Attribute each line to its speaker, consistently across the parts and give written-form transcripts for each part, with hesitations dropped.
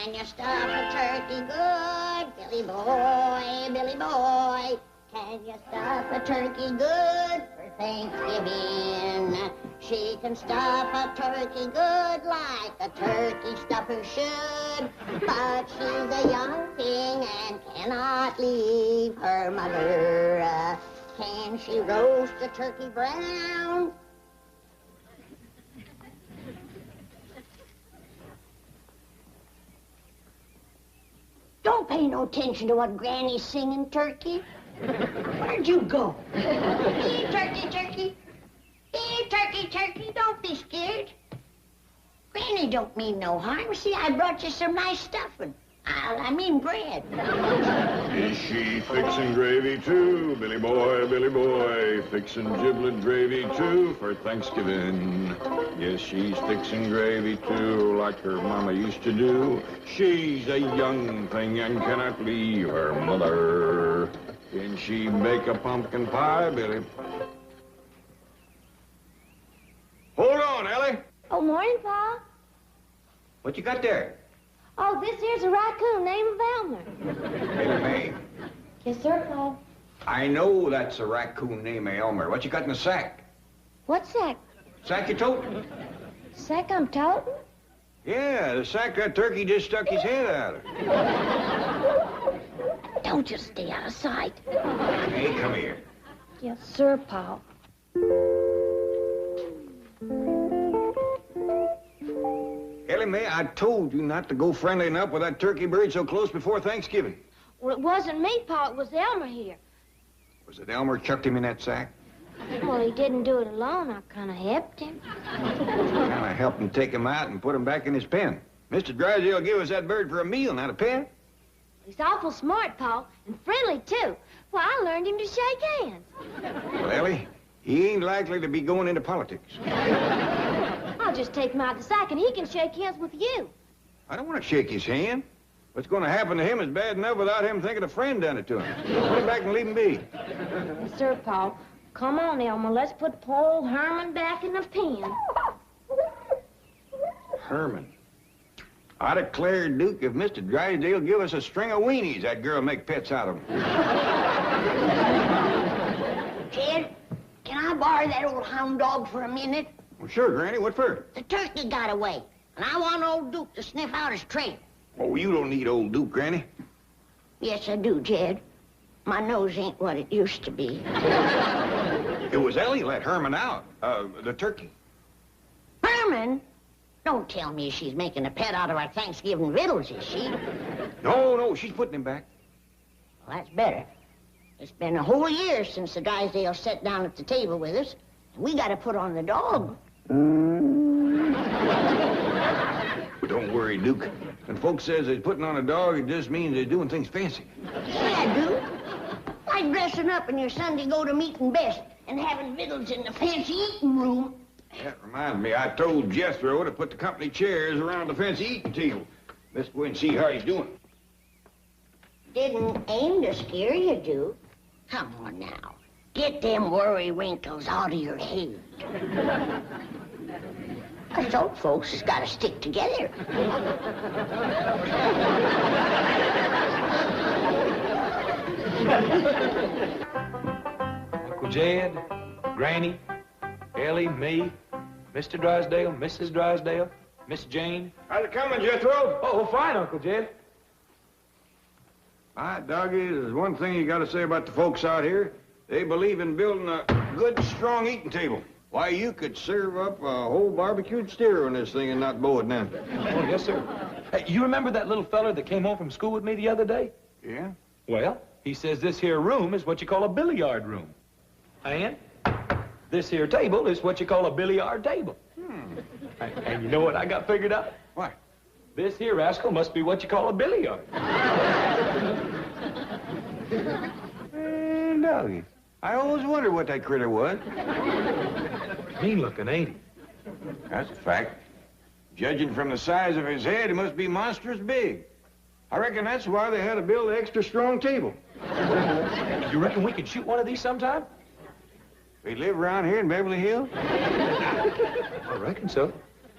Speaker 1: Can you stuff a turkey good? Billy boy, Billy boy. Can you stuff a turkey good for Thanksgiving? She can stuff a turkey good like a turkey stuffer should. But she's a young thing and cannot leave her mother. Can she roast a turkey brown? Don't pay no attention to what Granny's singing, Turkey. Where'd you go? Here, Turkey, Turkey. Here, Turkey, Turkey. Don't be scared. Granny don't mean no harm. See, I brought you some nice stuffing. I mean bread.
Speaker 2: Is she fixing gravy too, Billy boy, fixing giblet gravy too for Thanksgiving? Yes, she's fixing gravy too, like her mama used to do. She's a young thing and cannot leave her mother. Can she bake a pumpkin pie, Billy? Hold on, Ellie.
Speaker 3: Oh, morning, Pa.
Speaker 4: What you got there?
Speaker 3: Oh, this here's a raccoon named Elmer.
Speaker 4: Ellie Mae.
Speaker 3: Yes, sir, Pa.
Speaker 4: I know that's a raccoon named Elmer. What you got in the sack?
Speaker 3: What sack?
Speaker 4: Sack you toting?
Speaker 3: Sack I'm toting?
Speaker 4: Yeah, the sack that turkey just stuck his head out of.
Speaker 3: Don't just stay out of sight.
Speaker 4: Hey, come here.
Speaker 3: Yes, sir, Pa.
Speaker 4: Ellie Mae, I told you not to go friendly enough with that turkey bird so close before Thanksgiving.
Speaker 3: Well, it wasn't me, Pa. It was Elmer here.
Speaker 4: Was it Elmer chucked him in that sack?
Speaker 3: Well, he didn't do it alone. I kind of helped him.
Speaker 4: Kind of helped him take him out and put him back in his pen. Mr. Drysdale gave us that bird for a meal, not a pen.
Speaker 3: He's awful smart, Pa, and friendly, too. Well, I learned him to shake hands.
Speaker 4: Well, Ellie, he ain't likely to be going into politics.
Speaker 3: I'll just take him out of the sack, and he can shake hands with you.
Speaker 4: I don't want to shake his hand. What's going to happen to him is bad enough without him thinking a friend done it to him. Put him back and leave him be.
Speaker 3: Yes, sir, Pa. Come on, Elmer. Let's put poor old Herman back in the pen.
Speaker 4: Herman. I declare, Duke, if Mr. Drysdale give us a string of weenies, that girl make pets out of them.
Speaker 1: Jed, can I borrow that old hound dog for a minute?
Speaker 4: Well, sure, Granny. What for?
Speaker 1: The turkey got away, and I want old Duke to sniff out his trail.
Speaker 4: Oh, you don't need old Duke, Granny.
Speaker 1: Yes, I do, Jed. My nose ain't what it used to be.
Speaker 4: It was Ellie let Herman out, the turkey.
Speaker 1: Herman? Don't tell me she's making a pet out of our Thanksgiving victuals, is she?
Speaker 4: No, she's putting him back.
Speaker 1: Well, that's better. It's been a whole year since the Drysdale sat down at the table with us, and we got to put on the dog.
Speaker 4: Don't worry, Duke. When folks says they're putting on a dog, it just means they're doing things fancy.
Speaker 1: Yeah, I do. Like dressing up in your Sunday go-to-meeting best and having victuals in the fancy eating room.
Speaker 4: That reminds me, I told Jethro to put the company chairs around the fancy eating table. Let's go and see how he's doing.
Speaker 1: Didn't aim to scare you, Duke. Come on now. Get them worry wrinkles out of your head. Us old folks has got to stick together.
Speaker 5: Uncle Jed, Granny, Ellie, me, Mr. Drysdale, Mrs. Drysdale, Miss Jane.
Speaker 4: How's it coming, Jethro?
Speaker 5: Oh, fine, Uncle Jed.
Speaker 4: My doggy, there's one thing you got to say about the folks out here. They believe in building a good, strong eating table. Why, you could serve up a whole barbecued steer on this thing and not bow it down.
Speaker 5: Oh, yes, sir. Hey, you remember that little feller that came home from school with me the other day?
Speaker 4: Yeah?
Speaker 5: Well, he says this here room is what you call a billiard room. And this here table is what you call a billiard table. And you know what I got figured out?
Speaker 4: What?
Speaker 5: This here rascal must be what you call a billiard.
Speaker 4: Hey, doggy. I always wondered what that critter was.
Speaker 5: Mean looking, ain't he?
Speaker 4: That's a fact. Judging from the size of his head, he must be monstrous big. I reckon that's why they had to build an extra strong table.
Speaker 5: You reckon we could shoot one of these sometime?
Speaker 4: They live around here in Beverly Hills?
Speaker 5: I reckon so.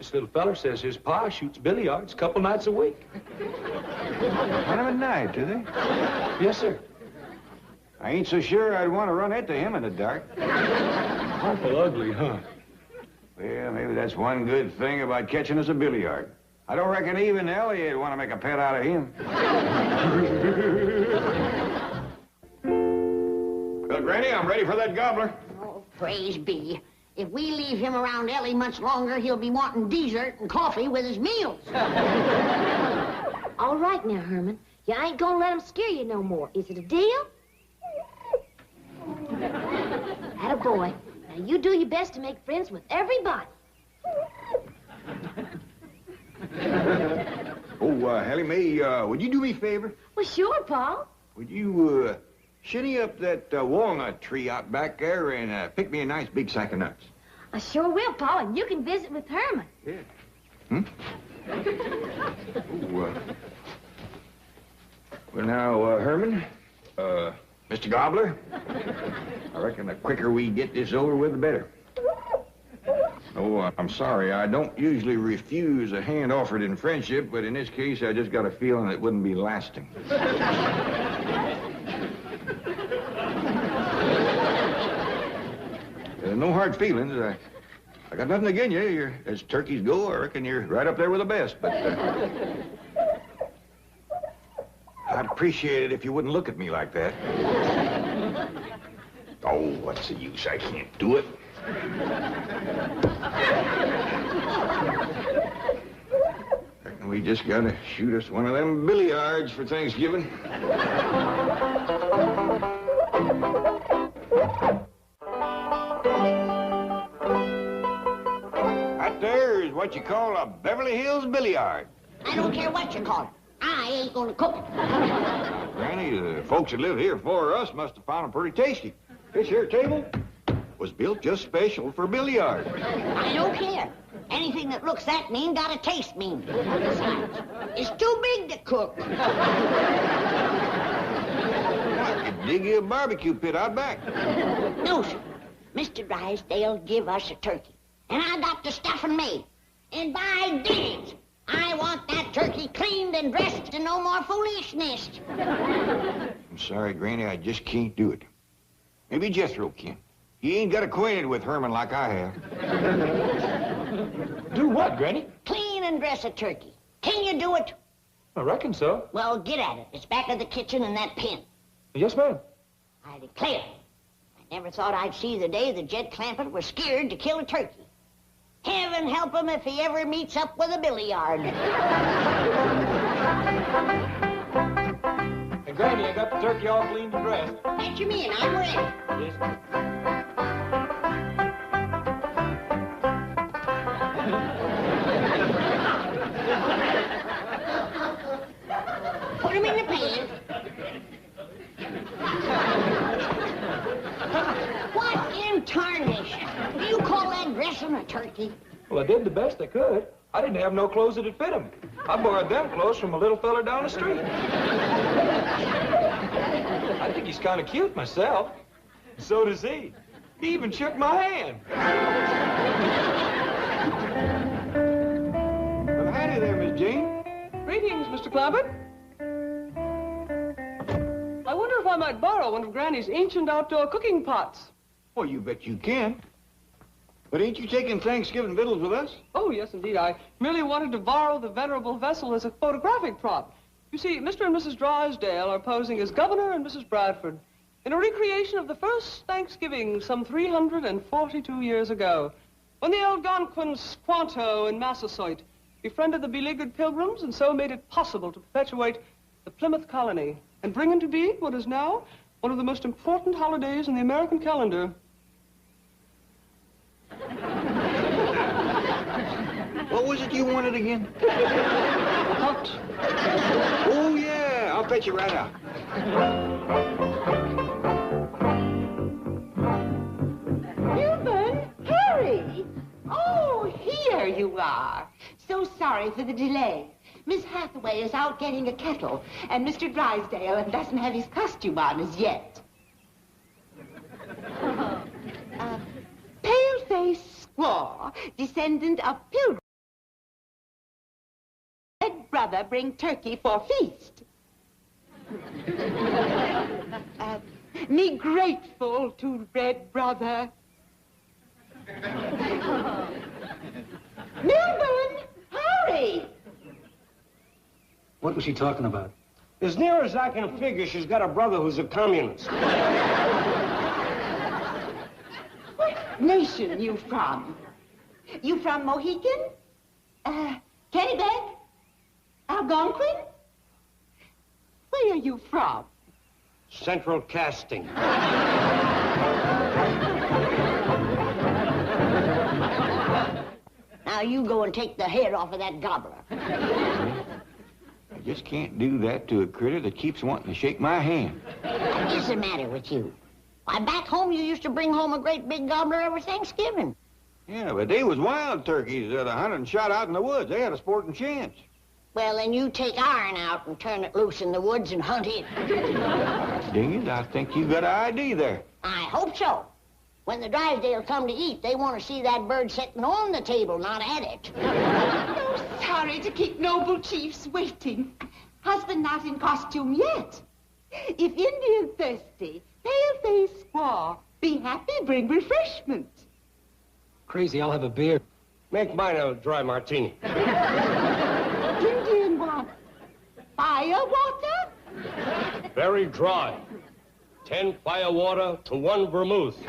Speaker 5: This little feller says his pa shoots billiards a couple nights a week.
Speaker 4: Kind of a night, do they?
Speaker 5: Yes, sir.
Speaker 4: I ain't so sure I'd want to run into him in the dark.
Speaker 5: Awful ugly, huh?
Speaker 4: Well, maybe that's one good thing about catching us a billiard. I don't reckon even Elliot'd want to make a pet out of him. Well, Granny, I'm ready for that gobbler.
Speaker 1: Oh, praise be. If we leave him around Ellie much longer, he'll be wanting dessert and coffee with his meals.
Speaker 3: All right now, Herman. You ain't gonna let him scare you no more. Is it a deal? Attaboy. Now, you do your best to make friends with everybody.
Speaker 4: Hallie Mae, would you do me a favor?
Speaker 3: Well, sure, Paul.
Speaker 4: Would you, shinny up that walnut tree out back there and pick me a nice big sack of nuts?
Speaker 3: I sure will, Paul, and you can visit with Herman.
Speaker 4: Yeah. Hmm? Well, now, Herman, Mr. Gobbler, I reckon the quicker we get this over with, the better. Oh, I'm sorry. I don't usually refuse a hand offered in friendship, but in this case, I just got a feeling it wouldn't be lasting. No hard feelings. I got nothing against you. You're, as turkeys go, I reckon you're right up there with the best, but... I'd appreciate it if you wouldn't look at me like that. Oh, what's the use? I can't do it. Reckon we just gotta shoot us one of them billiards for Thanksgiving. That there is what you call a Beverly Hills billiard.
Speaker 1: I don't care what you call it. I ain't gonna cook it.
Speaker 4: Granny, the folks that live here before us must have found them pretty tasty. This here table was built just special for billiards.
Speaker 1: I don't care. Anything that looks that mean gotta taste mean. Besides, it's too big to cook.
Speaker 4: I could dig you a barbecue pit out back.
Speaker 1: No, sir. Mr. Drysdale give us a turkey, and I got the stuffing made. And by days, I want that turkey cleaned and dressed and no more foolishness.
Speaker 4: I'm sorry, Granny, I just can't do it. Maybe Jethro can. He ain't got acquainted with Herman like I have.
Speaker 5: Do what, Granny?
Speaker 1: Clean and dress a turkey. Can you do it?
Speaker 5: I reckon so.
Speaker 1: Well, get at it. It's back of the kitchen in that pen.
Speaker 5: Yes, ma'am.
Speaker 1: I declare, I never thought I'd see the day that Jed Clampett was scared to kill a turkey. Heaven help him if he ever meets up with a billiard.
Speaker 5: And Granny, I got the turkey all cleaned and dressed.
Speaker 1: What you mean? I'm ready.
Speaker 5: Yes, ma'am.
Speaker 1: Put him in the pan. What in tarnish? Do you call that dressing a turkey?
Speaker 5: Well, I did the best I could. I didn't have no clothes that'd fit him. I borrowed them clothes from a little fella down the street. I think he's kind of cute myself. So does he. He even shook my hand.
Speaker 4: Well, howdy there, Miss Jane.
Speaker 6: Greetings, Mr. Clampett. I wonder if I might borrow one of Granny's ancient outdoor cooking pots.
Speaker 4: Well, you bet you can. But ain't you taking Thanksgiving victuals with us?
Speaker 6: Oh, yes, indeed. I merely wanted to borrow the venerable vessel as a photographic prop. You see, Mr. and Mrs. Drysdale are posing as Governor and Mrs. Bradford in a recreation of the first Thanksgiving some 342 years ago, when the Algonquins, Squanto and Massasoit befriended the beleaguered Pilgrims and so made it possible to perpetuate the Plymouth colony and bring into being what is now one of the most important holidays in the American calendar.
Speaker 4: What was it you wanted again?
Speaker 6: Hot.
Speaker 4: Oh, yeah. I'll fetch you right out.
Speaker 7: Milburn, Harry! Oh, here you are. So sorry for the delay. Miss Hathaway is out getting a kettle, and Mr. Drysdale doesn't have his costume on as yet. Pale-faced squaw, descendant of Pilgrims. brother bring turkey for feast. Me grateful to red brother. Milburn, hurry!
Speaker 8: What was she talking about?
Speaker 9: As near as I can figure, she's got a brother who's a communist.
Speaker 7: What nation you from? You from Mohican? Kennebec? Algonquin? Where are you from?
Speaker 9: Central casting.
Speaker 1: Now you go and take the head off of that gobbler.
Speaker 4: I just can't do that to a critter that keeps wanting to shake my hand.
Speaker 1: What is the matter with you? Why, back home you used to bring home a great big gobbler every Thanksgiving.
Speaker 4: Yeah, but they was wild turkeys that a hunted and shot out in the woods. They had a sporting chance.
Speaker 1: Well, then you take iron out and turn it loose in the woods and hunt it.
Speaker 4: Dang it, I think you got an ID there.
Speaker 1: I hope so. When the Drysdale come to eat, they want to see that bird sitting on the table, not at it.
Speaker 7: Oh, sorry to keep noble chiefs waiting. Husband not in costume yet. If Indian thirsty, pale-faced squaw, be happy, bring refreshment.
Speaker 8: Crazy, I'll have a beer.
Speaker 9: Make mine a dry martini.
Speaker 7: Indian want fire water?
Speaker 9: Very dry. 10 fire water to 1 vermouth.
Speaker 3: Hey,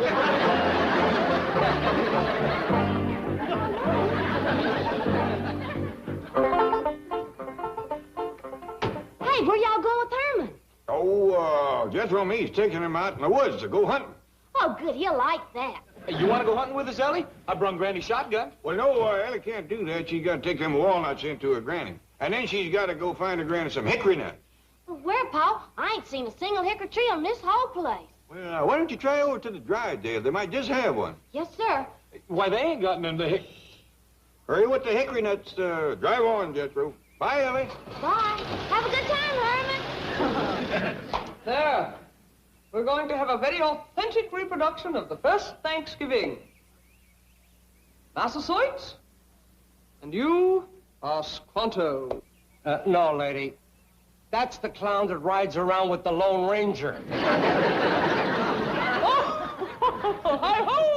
Speaker 3: where y'all going with Herman?
Speaker 4: Oh, Jethro and me's taking him out in the woods to go hunting.
Speaker 3: Oh, good, he'll like that.
Speaker 5: Hey, you want to go hunting with us, Ellie? I brung Granny's shotgun.
Speaker 4: Well, no, Ellie can't do that. She's got to take them walnuts into her granny. And then she's got to go find her granny some hickory nuts.
Speaker 3: Well, where, Pa? I ain't seen a single hickory tree on this whole place.
Speaker 4: Well, why don't you try over to the Drysdale? They might just have one.
Speaker 3: Yes, sir.
Speaker 5: Why, they ain't got none to
Speaker 4: Hurry with the hickory nuts. Drive on, Jethro. Bye, Ellie.
Speaker 3: Bye. Have a good time, Herman.
Speaker 6: There. We're going to have a very authentic reproduction of the first Thanksgiving. Massasoit? And you are Squanto.
Speaker 9: No, lady. That's the clown that rides around with the Lone Ranger.
Speaker 6: Hi-ho!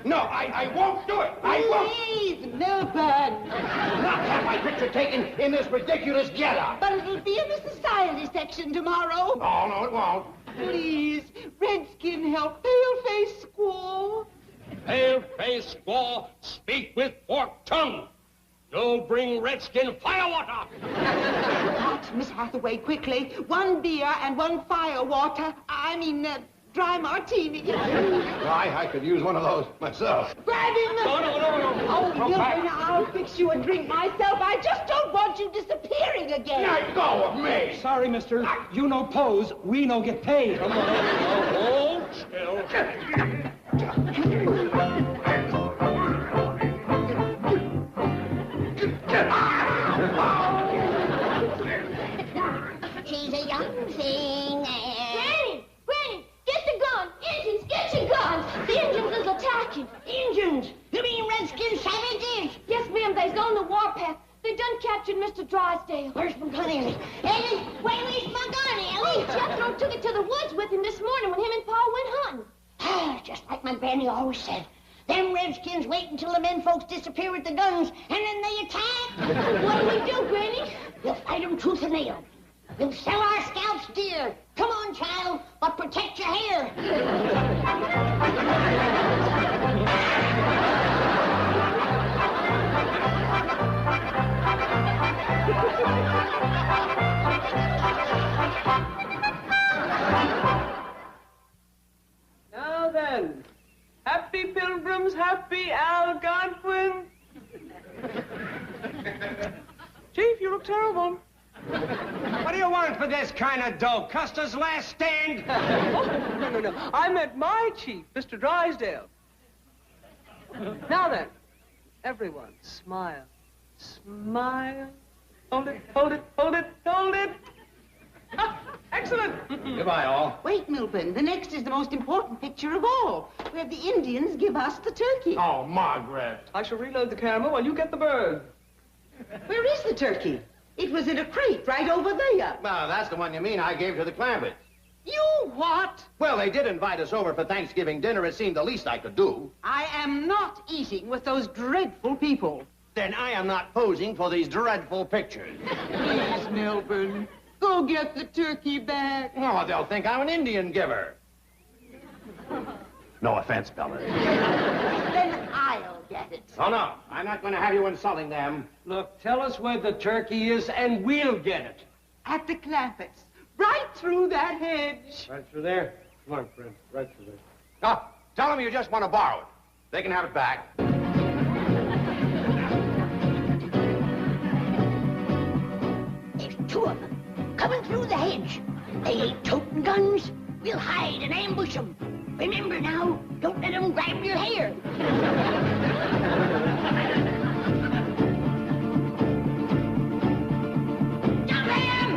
Speaker 9: No, I won't do it. I won't.
Speaker 7: Please, Milburn.
Speaker 9: Not have my picture taken in this ridiculous getup.
Speaker 7: But it'll be in the society section tomorrow.
Speaker 9: Oh, no, it won't.
Speaker 7: Please, Redskin help pale-faced squaw.
Speaker 9: Pale-faced squaw, speak with forked tongue. You'll bring Redskin firewater.
Speaker 7: Hot, Miss Hathaway, quickly. 1 beer and 1 firewater. Dry martini.
Speaker 9: I could use one of those myself.
Speaker 7: Grab him!
Speaker 9: No.
Speaker 7: Oh, Milburn, I'll fix you a drink myself. I just don't want you disappearing again.
Speaker 9: Let go of me.
Speaker 8: Sorry, mister. You no pose, we no get paid.
Speaker 9: Come on. Hold still.
Speaker 1: She's a young thing and...
Speaker 3: Granny, get the gun. Injuns, get your guns. The Injuns is attacking.
Speaker 1: Injuns! You mean Redskin savages?
Speaker 3: Yes, ma'am, they's on the warpath. They done captured Mr. Drysdale.
Speaker 1: Where's my gun, Ellie? Ellie, where's my gun, Ellie?
Speaker 3: Jethro took it to the woods with him this morning when him and Pa went hunting.
Speaker 1: Just like my granny always said. Them Redskins wait until the men folks disappear with the guns, and then they attack.
Speaker 3: What do we do, Granny?
Speaker 1: We'll fight them tooth and nail. We'll sell our scalps dear. Come on, child, but protect your hair.
Speaker 6: Now then, happy pilgrims, happy Algonquin. Chief, you look terrible.
Speaker 9: What do you want for this kind of dough? Custer's last stand?
Speaker 6: No. I meant my chief, Mr. Drysdale. Now then, everyone, smile. Smile. Hold it. Excellent.
Speaker 9: Goodbye, all.
Speaker 7: Wait, Milburn. The next is the most important picture of all, where the Indians give us the turkey.
Speaker 9: Oh, Margaret.
Speaker 6: I shall reload the camera while you get the bird.
Speaker 7: Where is the turkey? It was in a crate right over there.
Speaker 10: Well, that's the one you mean I gave to the Clampetts.
Speaker 7: You what?
Speaker 10: Well, they did invite us over for Thanksgiving dinner. It seemed the least I could do.
Speaker 7: I am not eating with those dreadful people.
Speaker 10: Then I am not posing for these dreadful pictures.
Speaker 7: Please, Milburn, go get the turkey back.
Speaker 10: Oh, they'll think I'm an Indian giver. No offense, Bella.
Speaker 7: Then I'll get it.
Speaker 10: Oh, no. I'm not going to have you insulting them.
Speaker 9: Look, tell us where the turkey is and we'll get it.
Speaker 7: At the Clampetts, right through that hedge.
Speaker 9: Right through there? Come on, friend, right through there.
Speaker 10: No, tell them you just want to borrow it. They can have it back.
Speaker 1: There's two of them coming through the hedge. They ain't toting guns. We'll hide and ambush them. Remember now, don't let them grab your hair. Jump in!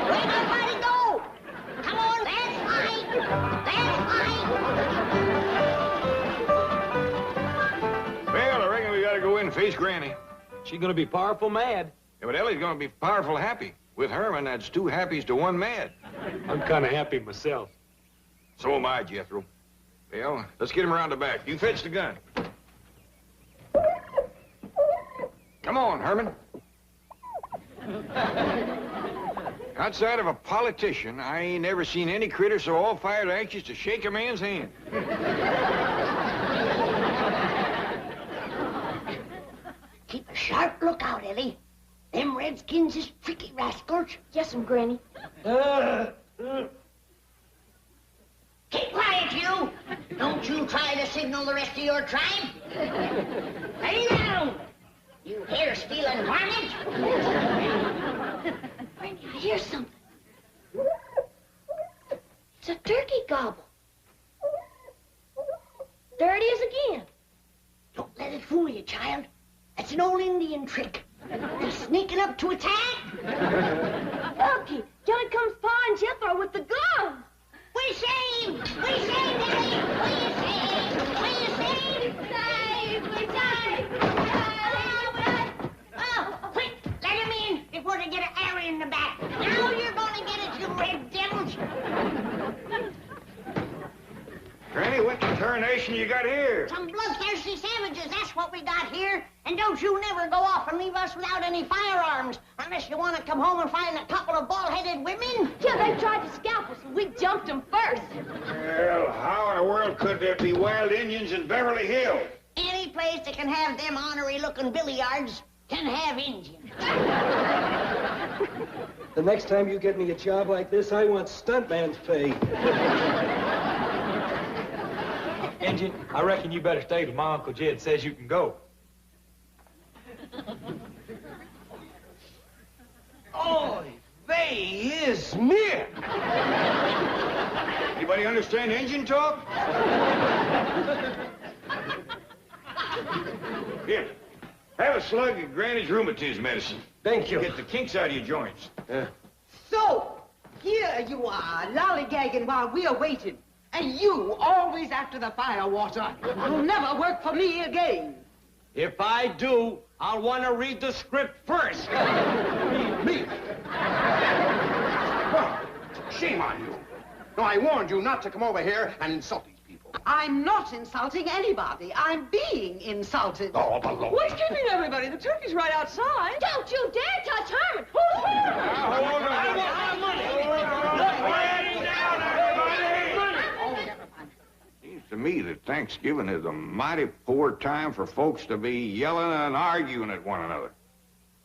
Speaker 1: Where'd everybody go? Come on, let's fight! Let's fight!
Speaker 4: Well, I reckon we gotta go in and face Granny.
Speaker 5: She's gonna be powerful mad.
Speaker 4: Yeah, but Ellie's gonna be powerful happy. With Herman, that's two happies to one mad.
Speaker 5: I'm kind of happy myself.
Speaker 4: So am I, Jethro. Well, let's get him around the back. You fetch the gun. Come on, Herman. Outside of a politician, I ain't never seen any critter so all-fired anxious to shake a man's hand.
Speaker 1: Keep a sharp lookout, Ellie. Them redskins is tricky rascals.
Speaker 3: Yes'm, Granny.
Speaker 1: Keep quiet, you! Don't you try to signal the rest of your tribe. Lay down! You hair-stealing varmint!
Speaker 3: Granny, I hear something. It's a turkey gobble. There it is again.
Speaker 1: Don't let it fool you, child. That's an old Indian trick. They're sneaking up to attack.
Speaker 3: Elkie, Johnny comes Pa and Jethro with the gun.
Speaker 1: We saved! We saved, Ellie! We saved! We saved!
Speaker 3: We saved!
Speaker 1: Oh, quick! Let him in before they get an arrow in the back. Now you're gonna get it, you red devils!
Speaker 4: Granny, what tarnation you got here?
Speaker 1: Some bloodthirsty savages, that's what we got here. And don't you never go off and leave us without any firearms, unless you want to come home and find a couple of bald-headed women.
Speaker 3: Yeah, they tried to scalp us, and we jumped them first.
Speaker 4: Well, how in the world could there be wild Indians in Beverly Hills?
Speaker 1: Any place that can have them ornery-looking billiards can have Indians.
Speaker 8: The next time you get me a job like this, I want stuntman's pay.
Speaker 5: Injun, I reckon you better stay till my Uncle Jed says you can go.
Speaker 9: Oy vey is mir.
Speaker 4: Anybody understand Indian talk? Here, have a slug of Granny's rheumatism medicine.
Speaker 8: Thank you.
Speaker 4: Get the kinks out of your joints.
Speaker 7: So, here you are, lollygagging while we're waiting. And you, always after the firewater. You'll never work for me again.
Speaker 9: If I do, I'll want to read the script first.
Speaker 10: Me? Well, shame on you. No, I warned you not to come over here and insult these people.
Speaker 7: I'm not insulting anybody. I'm being insulted.
Speaker 10: Oh, baloney.
Speaker 6: What's keeping everybody? The turkey's right outside.
Speaker 3: Don't you dare touch Herman.
Speaker 4: Seems to me that Thanksgiving is a mighty poor time for folks to be yelling and arguing at one another.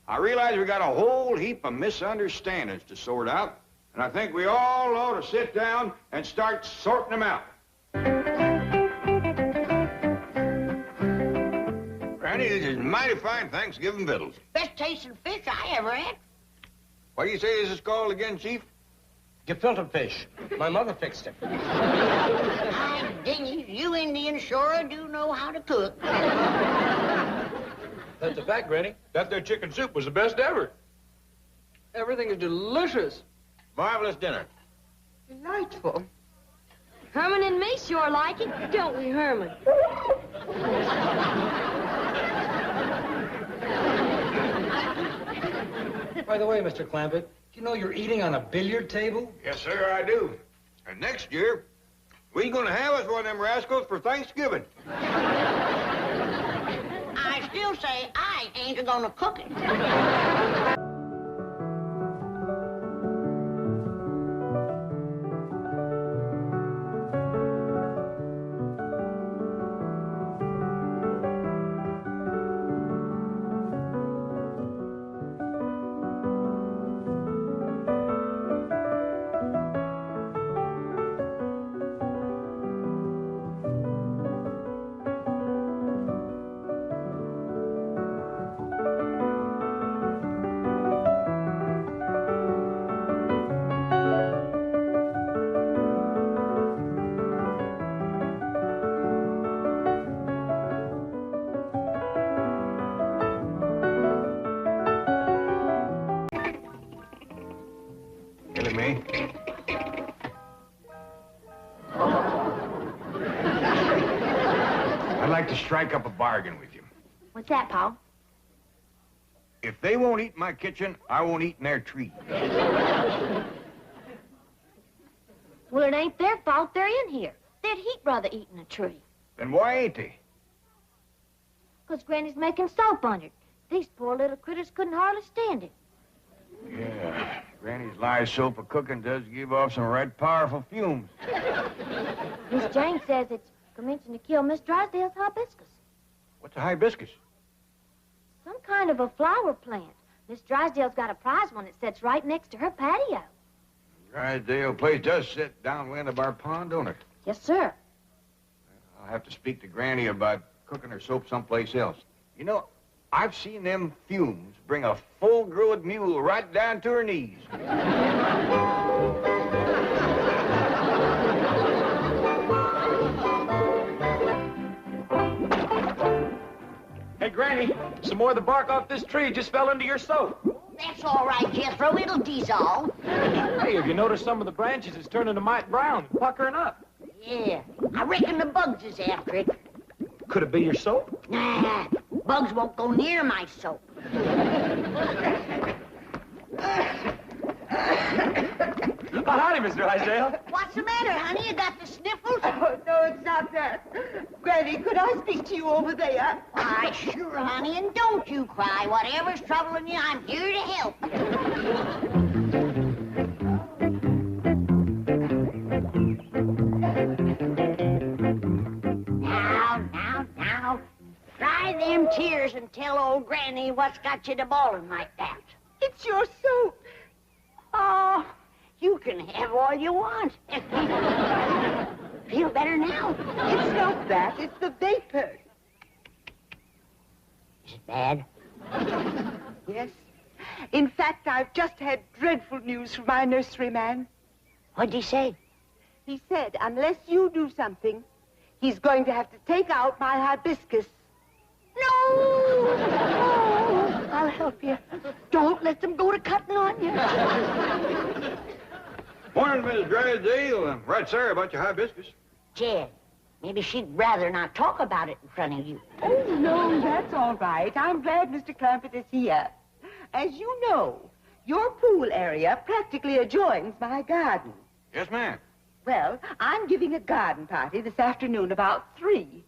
Speaker 4: I realize we got a whole heap of misunderstandings to sort out, and I think we all ought to sit down and start sorting them out. Randy, this is mighty fine Thanksgiving victuals.
Speaker 1: Best tasting fish I ever had.
Speaker 4: What do you say this is called again, Chief?
Speaker 9: Gefilte fish. My mother fixed it.
Speaker 1: My dingy, you Indians sure do know how to cook.
Speaker 5: That's a fact, Granny. That there chicken soup was the best ever.
Speaker 6: Everything is delicious.
Speaker 4: Marvelous dinner.
Speaker 7: Delightful.
Speaker 3: Herman and me sure like it, don't we, Herman?
Speaker 11: By the way, Mr. Clampett, do you know you're eating on a billiard table?
Speaker 4: Yes, sir, I do. And next year, we gonna have us one of them rascals for Thanksgiving.
Speaker 1: I still say I ain't gonna cook it.
Speaker 4: Killing me? I'd like to strike up a bargain with you.
Speaker 3: What's that, Paul?
Speaker 4: If they won't eat in my kitchen, I won't eat in their tree.
Speaker 3: Well, it ain't their fault they're in here. They'd heap rather eat in a tree.
Speaker 4: Then why ain't they?
Speaker 3: 'Cause Granny's making soap on it. These poor little critters couldn't hardly stand it.
Speaker 4: Yeah, Granny's lye soap of cooking does give off some right powerful fumes.
Speaker 3: Miss Jane says it's commencing to kill Miss Drysdale's hibiscus.
Speaker 4: What's a hibiscus?
Speaker 3: Some kind of a flower plant. Miss Drysdale's got a prize one that sits right next to her patio.
Speaker 4: Drysdale place does sit downwind of our pond, don't it?
Speaker 3: Yes, sir.
Speaker 4: I'll have to speak to Granny about cooking her soap someplace else. You know, I've seen them fumes bring a full-grown mule right down to her knees.
Speaker 5: Hey, Granny, some more of the bark off this tree just fell into your soap.
Speaker 1: That's all right, Jethro. It'll dissolve.
Speaker 5: Hey, have you noticed some of the branches is turning a mite brown, puckering up?
Speaker 1: Yeah, I reckon the bugs is after it.
Speaker 5: Could it be your soap?
Speaker 1: Nah, bugs won't go near my soap.
Speaker 5: Oh, howdy, Miss Drysdale.
Speaker 1: What's the matter, honey? You got the sniffles?
Speaker 7: Oh, no, it's not that. Granny, could I speak to you over there?
Speaker 1: Why, sure, honey, and don't you cry. Whatever's troubling you, I'm here to help Now. Dry them tears and tell old Granny what's got you to bawling like that.
Speaker 7: It's your soap.
Speaker 1: Oh, you can have all you want. Feel better now?
Speaker 7: It's not that. It's the vapor.
Speaker 1: Is it bad?
Speaker 7: Yes. In fact, I've just had dreadful news from my nurseryman.
Speaker 1: What'd he say?
Speaker 7: He said, unless you do something, he's going to have to take out my hibiscus.
Speaker 1: No! Oh, I'll help you. Don't let them go to cutting on you.
Speaker 4: Morning, Miss Drysdale. I'm right sorry about your hibiscus.
Speaker 1: Jed, maybe she'd rather not talk about it in front of you.
Speaker 7: Oh, no, that's all right. I'm glad Mr. Clampett is here. As you know, your pool area practically adjoins my garden.
Speaker 4: Yes, ma'am.
Speaker 7: Well, I'm giving a garden party this afternoon about 3.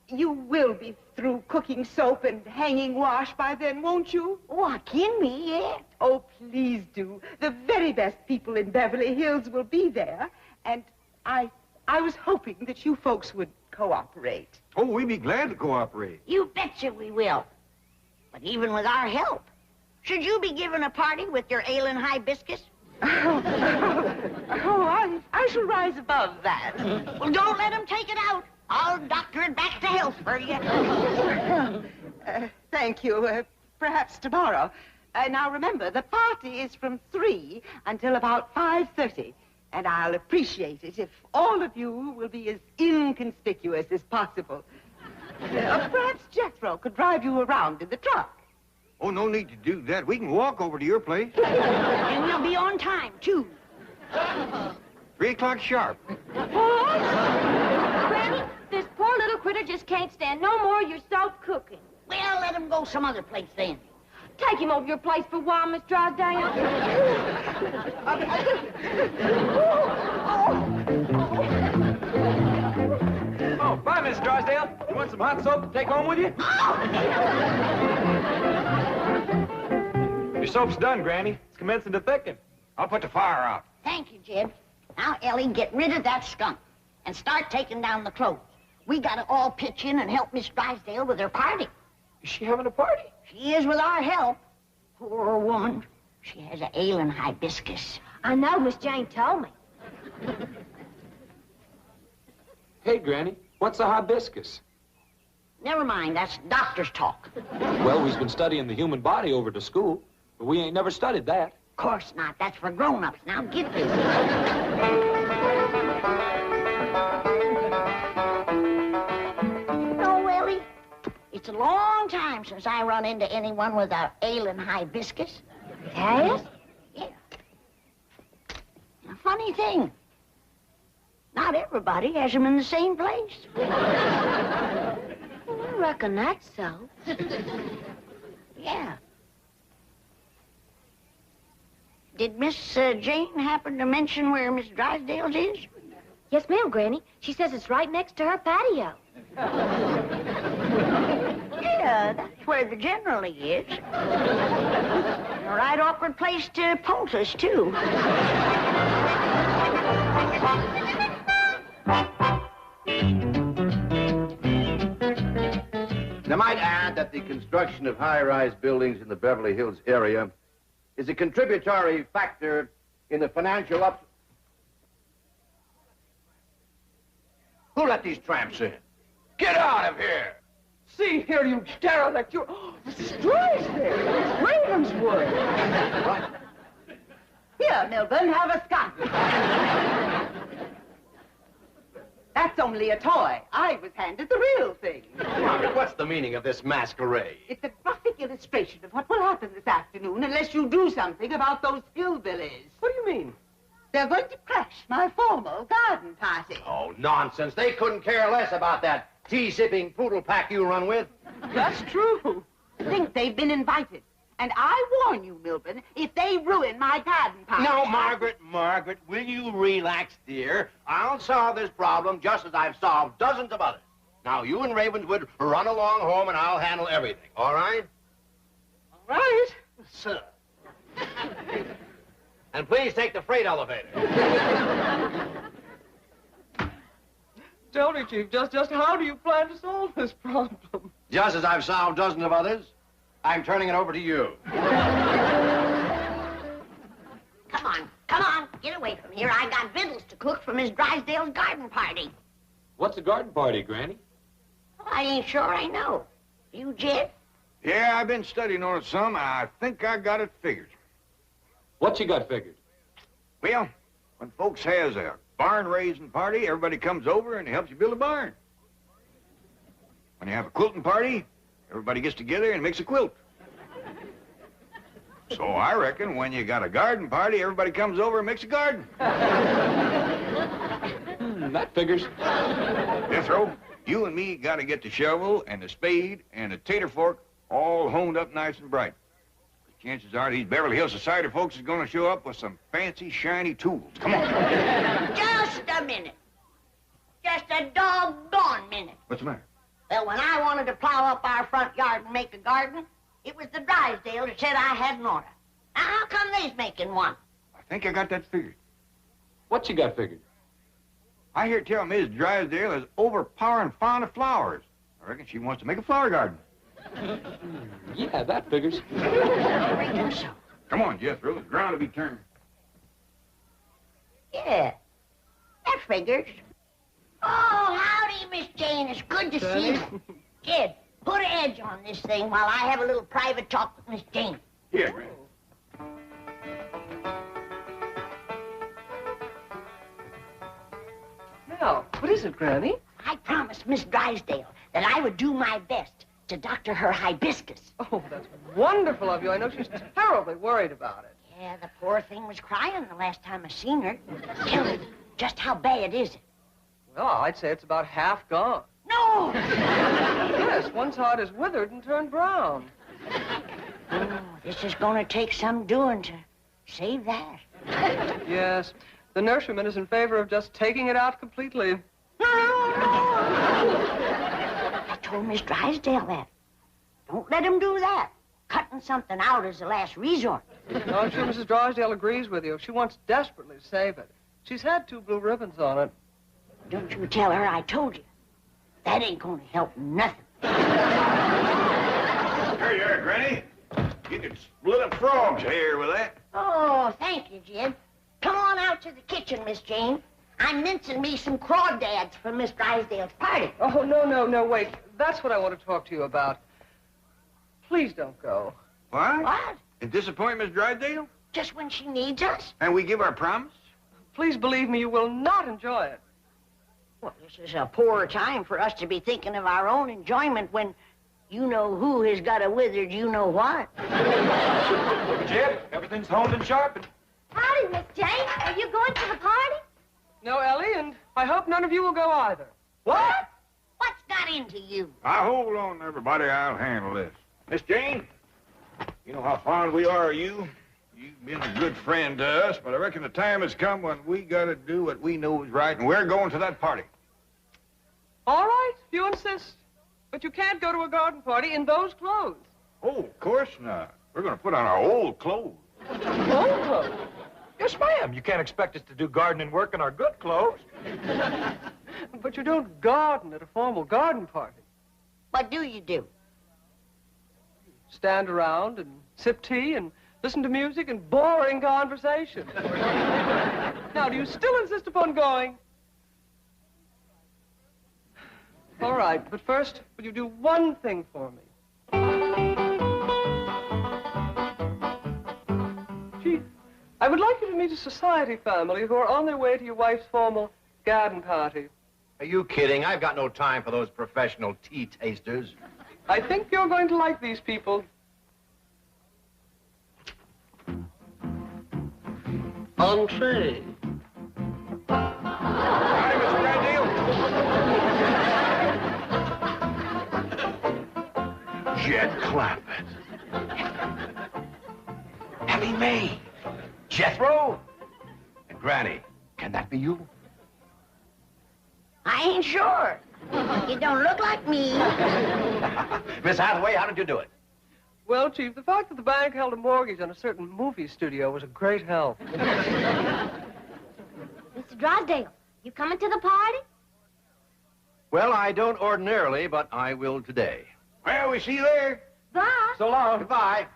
Speaker 7: You will be through cooking soap and hanging wash by then, won't you?
Speaker 1: Oh, I can be, yeah.
Speaker 7: Oh, please do. The very best people in Beverly Hills will be there. And I was hoping that you folks would cooperate.
Speaker 4: Oh, we'd be glad to cooperate.
Speaker 1: You betcha we will. But even with our help, should you be giving a party with your ailing hibiscus?
Speaker 7: I shall rise above that.
Speaker 1: Well, don't let them take it out. I'll doctor it back to health for you.
Speaker 7: Thank you. Perhaps tomorrow. Now, remember, the party is from 3 until about 5:30. And I'll appreciate it if all of you will be as inconspicuous as possible. Perhaps Jethro could drive you around in the truck.
Speaker 4: Oh, no need to do that. We can walk over to your place.
Speaker 1: And we'll be on time, too.
Speaker 4: 3 o'clock sharp.
Speaker 3: Granny, this poor little critter just can't stand no more of your soap cooking.
Speaker 1: Well, let him go some other place then.
Speaker 3: Take him over your place for a while, Miss Drysdale.
Speaker 5: Oh, bye, Miss Drysdale. You want some hot soap to take home with you? Your soap's done, Granny. It's commencing to thicken.
Speaker 4: I'll put the fire out.
Speaker 1: Thank you, Jib. Now, Ellie, get rid of that skunk and start taking down the clothes. We gotta all pitch in and help Miss Drysdale with her party.
Speaker 5: Is she having a party?
Speaker 1: She is with our help. Poor woman. She has an ailing hibiscus.
Speaker 3: I know, Miss Jane told me.
Speaker 5: Hey, Granny, what's a hibiscus?
Speaker 1: Never mind, that's doctor's talk.
Speaker 5: Well, we've been studying the human body over to school, but we ain't never studied that.
Speaker 1: Of course not. That's for grown-ups. Now get this. No, Ellie. It's a long time since I run into anyone with an ailing hibiscus.
Speaker 3: Yes?
Speaker 1: Yeah. A funny thing. Not everybody has them in the same place.
Speaker 3: I reckon that's so.
Speaker 1: Yeah. Did Miss Jane happen to mention where Miss Drysdale's is?
Speaker 3: Yes, ma'am, Granny. She says it's right next to her patio.
Speaker 1: Yeah, that's where the generally is. A right awkward place to poultice, too.
Speaker 10: And I might add that the construction of high-rise buildings in the Beverly Hills area is a contributory factor in the financial up... Who let these tramps in? Get out of here!
Speaker 6: See here, you derelict. You're... Oh, Mrs. Drysdale. Ravenswood.
Speaker 7: What? Here, Milburn, have a skunk. That's only a toy. I was handed the real thing.
Speaker 10: Margaret, what's the meaning of this masquerade?
Speaker 7: It's a graphic illustration of what will happen this afternoon unless you do something about those hillbillies.
Speaker 6: What do you mean?
Speaker 7: They're going to crash my formal garden party.
Speaker 10: Oh, nonsense. They couldn't care less about that tea-sipping poodle pack you run with.
Speaker 7: That's true. Think they've been invited. And I warn you, Milburn, if they ruin my garden party...
Speaker 10: No, Margaret, will you relax, dear? I'll solve this problem just as I've solved dozens of others. Now, you and Ravenswood run along home and I'll handle everything, all right?
Speaker 7: All right.
Speaker 10: Sir. And please take the freight elevator.
Speaker 6: Tell me, Chief, just how do you plan to solve this problem?
Speaker 10: Just as I've solved dozens of others, I'm turning it over to you.
Speaker 1: Come on, get away from here. I got victuals to cook for Miss Drysdale's garden party.
Speaker 5: What's a garden party, Granny?
Speaker 1: Well, I ain't sure I know. You, Jed?
Speaker 4: Yeah, I've been studying on it some. I think I got it figured.
Speaker 5: What you got figured?
Speaker 4: Well, when folks has a barn-raising party, everybody comes over and helps you build a barn. When you have a quilting party, everybody gets together and makes a quilt. So I reckon when you got a garden party, everybody comes over and makes a garden.
Speaker 5: That figures.
Speaker 4: Jethro, you and me got to get the shovel and the spade and the tater fork all honed up nice and bright. The chances are these Beverly Hills Society folks is going to show up with some fancy, shiny tools. Come on.
Speaker 1: Just a minute. Just a doggone minute.
Speaker 4: What's the matter?
Speaker 1: Well, when I wanted to plow up our front yard and make a garden, it was the Drysdale that said I had an order. Now, how come they's making one?
Speaker 4: I think I got that figured.
Speaker 5: What you got figured?
Speaker 4: I hear tell Miss Drysdale is overpowering fond of flowers. I reckon she wants to make a flower garden.
Speaker 5: Yeah, that figures.
Speaker 1: I reckon so.
Speaker 4: Come on, Jethro. The ground will be turned.
Speaker 1: Yeah, that figures. Oh, howdy, Miss Jane. It's good to see you. Kid, put an edge on this thing while I have a little private talk with Miss Jane.
Speaker 4: Here, Granny.
Speaker 6: Now, what is it, Granny?
Speaker 1: I promised Miss Drysdale that I would do my best to doctor her hibiscus.
Speaker 6: Oh, that's wonderful of you. I know she's terribly worried about it.
Speaker 1: Yeah, the poor thing was crying the last time I seen her. Tell me, Just how bad is it?
Speaker 6: Well, I'd say it's about half gone.
Speaker 1: No!
Speaker 6: Yes, one side is withered and turned brown.
Speaker 1: Oh, this is going to take some doing to save that.
Speaker 6: Yes, the nurseryman is in favor of just taking it out completely.
Speaker 1: No! I told Miss Drysdale that. Don't let him do that. Cutting something out is the last resort.
Speaker 6: No, I'm sure Mrs. Drysdale agrees with you. She wants desperately to save it. She's had 2 blue ribbons on it.
Speaker 1: Don't you tell her I told you. That ain't going to help nothing.
Speaker 4: There you are, Granny. You can split a frog's hair with that.
Speaker 1: Oh, thank you, Jim. Come on out to the kitchen, Miss Jane. I'm mincing me some crawdads for Miss Drysdale's party.
Speaker 6: Oh, no, wait. That's what I want to talk to you about. Please don't go.
Speaker 4: What?
Speaker 1: What?
Speaker 4: And disappoint Miss Drysdale?
Speaker 1: Just when she needs us?
Speaker 4: And we give our promise?
Speaker 6: Please believe me, you will not enjoy it.
Speaker 1: Well, this is a poor time for us to be thinking of our own enjoyment when you know who has got a withered you know what.
Speaker 5: Jed, everything's honed and sharpened.
Speaker 3: Howdy, Miss Jane. Are you going to the party?
Speaker 6: No, Ellie, and I hope none of you will go either.
Speaker 1: What? What's got into you?
Speaker 4: Now, hold on, everybody. I'll handle this. Miss Jane, you know how fond we are of you. You've been a good friend to us, but I reckon the time has come when we got to do what we know is right, and we're going to that party.
Speaker 6: All right, if you insist. But you can't go to a garden party in those clothes.
Speaker 4: Oh, of course not. We're going to put on our old clothes.
Speaker 6: Old clothes?
Speaker 5: Yes, ma'am. You can't expect us to do gardening work in our good clothes.
Speaker 6: But you don't garden at a formal garden party.
Speaker 1: What do you do?
Speaker 6: Stand around and sip tea and listen to music and boring conversation. Now, do you still insist upon going? All right, but first, will you do one thing for me? Chief, I would like you to meet a society family who are on their way to your wife's formal garden party.
Speaker 10: Are you kidding? I've got no time for those professional tea tasters.
Speaker 6: I think you're going to like these people.
Speaker 9: Entree.
Speaker 4: Howdy, Mr. Drysdale. Jed Clampett.
Speaker 10: Ellie Mae. Jethro. And Granny. Can that be you?
Speaker 1: I ain't sure. You don't look like me.
Speaker 10: Miss Hathaway, how did you do it?
Speaker 6: Well, Chief, the fact that the bank held a mortgage on a certain movie studio was a great help.
Speaker 3: Mr. Drysdale, you coming to the party?
Speaker 10: Well, I don't ordinarily, but I will today.
Speaker 4: Well, we see you there.
Speaker 3: Bye.
Speaker 5: So long.
Speaker 10: Goodbye.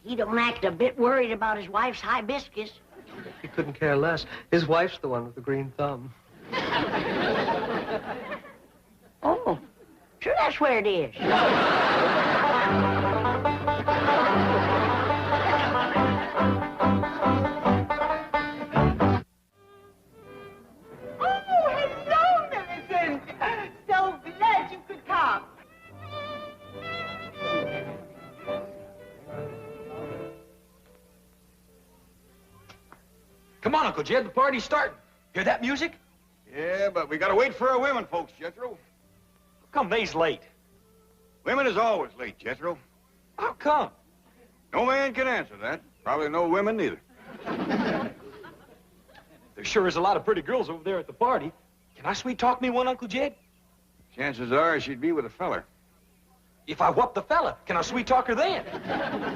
Speaker 1: He don't act a bit worried about his wife's hibiscus.
Speaker 6: He couldn't care less. His wife's the one with the green thumb.
Speaker 1: Oh, sure that's where it is.
Speaker 7: Oh, hello, Millicent. So glad you could come.
Speaker 5: Come on, Uncle Jed, the party's starting. Hear that music?
Speaker 4: Yeah, but we got to wait for our women, folks, Jethro.
Speaker 5: How come they's late?
Speaker 4: Women is always late, Jethro.
Speaker 5: How come?
Speaker 4: No man can answer that. Probably no women neither.
Speaker 5: There sure is a lot of pretty girls over there at the party. Can I sweet-talk me one, Uncle Jed?
Speaker 4: Chances are she'd be with a feller.
Speaker 5: If I whoop the fella, can I sweet-talk her then?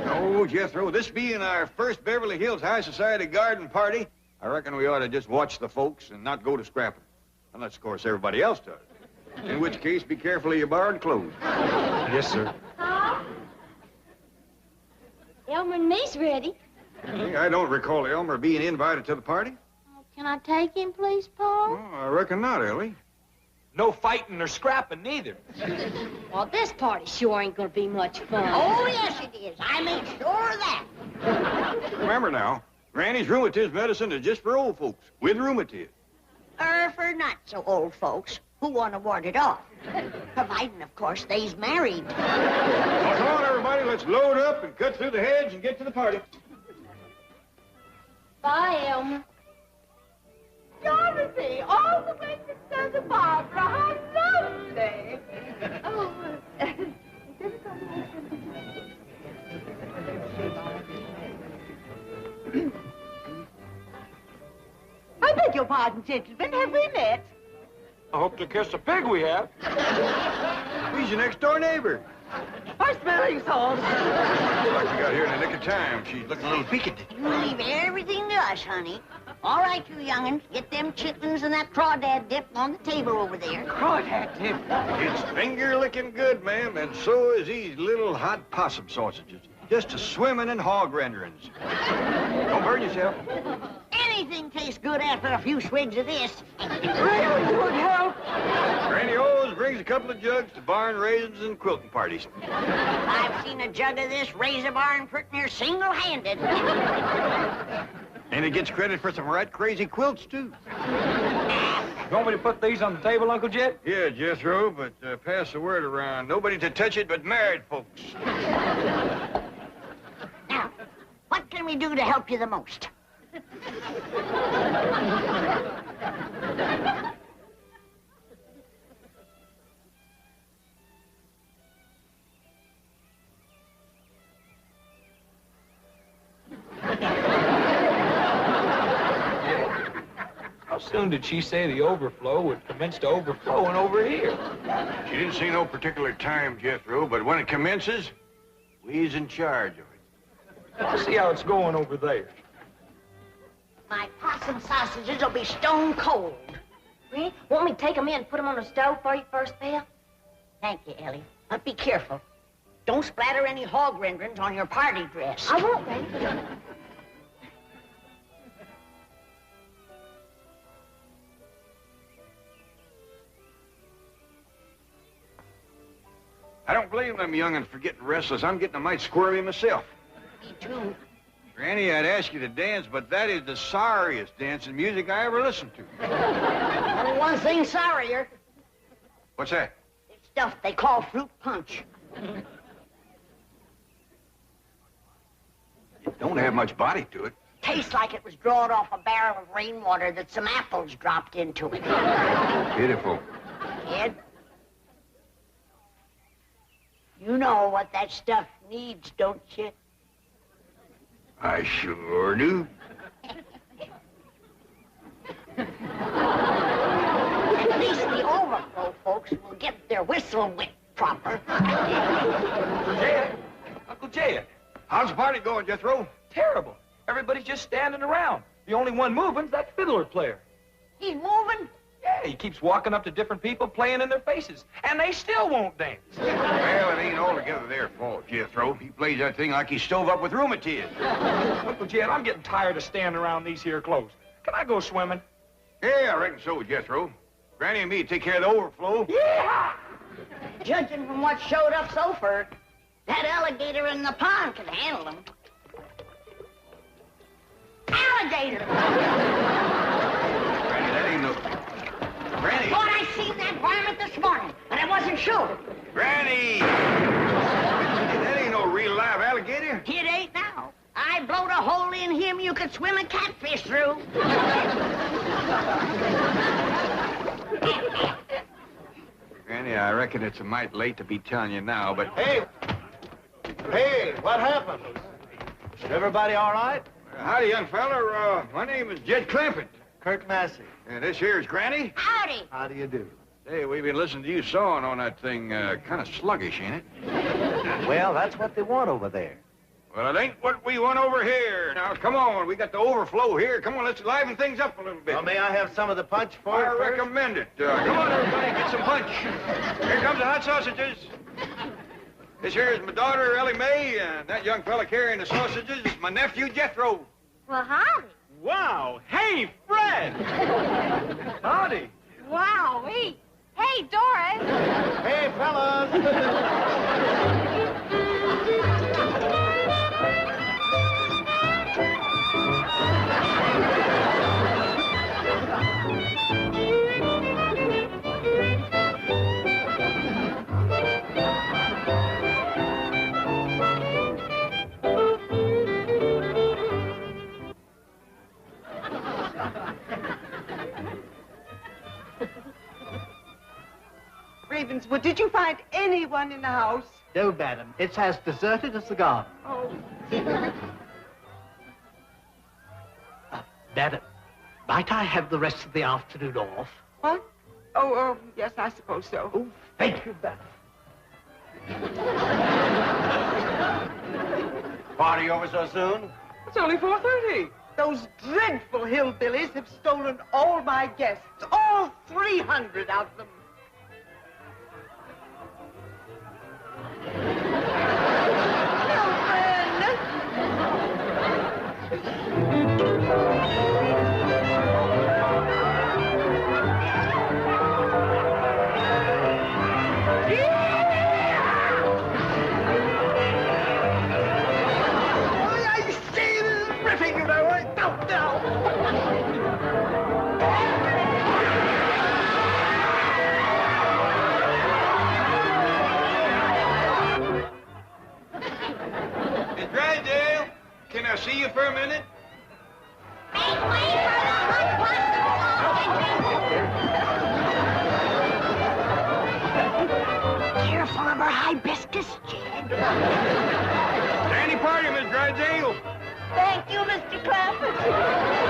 Speaker 4: No, Jethro, this being our first Beverly Hills High Society garden party, I reckon we ought to just watch the folks and not go to scrapping. Unless, of course, everybody else does. In which case, be careful of your borrowed clothes.
Speaker 5: Yes, sir.
Speaker 3: Elmer and me's ready.
Speaker 4: Hey, I don't recall Elmer being invited to the party.
Speaker 3: Can I take him, please, Paul?
Speaker 4: Oh, I reckon not, Ellie.
Speaker 5: No fighting or scrapping neither.
Speaker 3: Well, this party sure ain't gonna be much fun.
Speaker 1: Oh, yes, it is. I make sure of that.
Speaker 4: Remember now, Granny's rheumatism medicine is just for old folks with rheumatiz.
Speaker 1: For not so old folks who want to ward it off. Providing, of course, they's married.
Speaker 4: Well, come on, everybody, let's load up and cut through the hedge and get to the party.
Speaker 3: Bye, Elmer.
Speaker 7: Dorothy, all the way to Santa Barbara. How lovely. Oh, I beg your pardon, gentlemen. Have we met?
Speaker 5: I hope to kiss the pig we have.
Speaker 4: He's your next-door neighbor.
Speaker 7: Our smelling salts.
Speaker 4: Looks like we got here in the nick of time. She's looking a little peaked.
Speaker 1: You leave everything to us, honey. All right, you young'uns, get them chitlins and that crawdad dip on the table over there.
Speaker 7: Crawdad dip.
Speaker 4: It's finger-licking good, ma'am, and so is these little hot possum sausages. Just a swimming in hog renderings. Don't burn yourself.
Speaker 1: Anything tastes good after a few swigs of this.
Speaker 7: Really would help.
Speaker 4: Granny always brings a couple of jugs to barn raisins and quilting parties.
Speaker 1: I've seen a jug of this razor barn pretty near single-handed.
Speaker 4: And it gets credit for some right crazy quilts, too.
Speaker 5: You want me to put these on the table, Uncle Jed?
Speaker 4: Yeah, Jethro, but pass the word around. Nobody to touch it but married folks.
Speaker 1: Now, what can we do to help you the most?
Speaker 5: How soon did she say the overflow would commence to overflowing over here?
Speaker 4: She didn't say no particular time, Jethro, but when it commences, we's in charge of it.
Speaker 5: I'll see how it's going over there.
Speaker 1: My possum sausages will be stone cold.
Speaker 3: Red, want me to take them in and put them on the stove for you first, Bill?
Speaker 1: Thank you, Ellie. But be careful. Don't splatter any hog renderings on your party dress.
Speaker 3: I won't, Red.
Speaker 4: I don't blame them young'uns for getting restless. I'm getting a mite squirmy myself.
Speaker 1: Me too.
Speaker 4: Granny, I'd ask you to dance, but that is the sorriest dancing music I ever listened to.
Speaker 1: Only one thing sorrier.
Speaker 4: What's that?
Speaker 1: It's stuff they call fruit punch.
Speaker 4: It don't have much body to it.
Speaker 1: Tastes like it was drawn off a barrel of rainwater that some apples dropped into it.
Speaker 4: Pitiful.
Speaker 1: Kid, you know what that stuff needs, don't you?
Speaker 4: I sure do.
Speaker 1: At least the overflow folks will get their whistle wet proper.
Speaker 5: Jed, Uncle Jed.
Speaker 4: How's the party going, Jethro?
Speaker 5: Terrible. Everybody's just standing around. The only one moving's that fiddler player.
Speaker 1: He's moving?
Speaker 5: Yeah, he keeps walking up to different people, playing in their faces, and they still won't dance.
Speaker 4: Well, it ain't altogether their fault, Jethro. He plays that thing like he's stove up with rheumatiz.
Speaker 5: Uncle Jed, I'm getting tired of standing around these here clothes. Can I go swimming?
Speaker 4: Yeah, I reckon so, Jethro. Granny and me take care of the overflow.
Speaker 5: Yeah!
Speaker 1: Judging from what showed up so far, that alligator in the pond can handle them. Alligator!
Speaker 4: Granny, that ain't no... Granny!
Speaker 1: Thought I seen that varmint this morning, but I wasn't sure.
Speaker 4: Granny! That ain't no real live alligator.
Speaker 1: It ain't now. I blowed a hole in him you could swim a catfish through.
Speaker 4: Granny, I reckon it's a mite late to be telling you now, but...
Speaker 10: Hey! Hey, what happened? Is everybody all right?
Speaker 4: Howdy, young feller. My name is Jed Clampett.
Speaker 10: Kirk Massey.
Speaker 4: And this here's Granny.
Speaker 1: Howdy.
Speaker 10: How do you do?
Speaker 4: Hey, we've been listening to you sawing on that thing. Kind of sluggish, ain't it?
Speaker 10: Well, that's what they want over there.
Speaker 4: Well, it ain't what we want over here. Now, come on. We got the overflow here. Come on, let's liven things up a little bit.
Speaker 10: Well, may I have some of the punch for
Speaker 4: I
Speaker 10: you first?
Speaker 4: recommend it. Come on, everybody, get some punch. Here comes the hot sausages. This here is my daughter, Ellie Mae, and that young fella carrying the sausages is my nephew, Jethro.
Speaker 3: Well, howdy.
Speaker 5: Wow. Hey, Fred! Howdy.
Speaker 3: Wow, hey. Hey, Doris.
Speaker 10: Hey, fellas!
Speaker 7: Ravenswood, did you find anyone in the house?
Speaker 12: No, madam. It's as deserted as the garden.
Speaker 7: Oh.
Speaker 12: Madam, might I have the rest of the afternoon off?
Speaker 7: What? Oh, yes, I suppose so.
Speaker 12: Oh, thank you, madam.
Speaker 10: Party over so soon?
Speaker 6: It's only 4:30.
Speaker 7: Those dreadful hillbillies have stolen all my guests. All 300 of them.
Speaker 5: Can I see you for a minute?
Speaker 1: Careful of her hibiscus, Jed.
Speaker 5: Danny party, Miss Drysdale.
Speaker 1: Thank you, Mr. Clampett.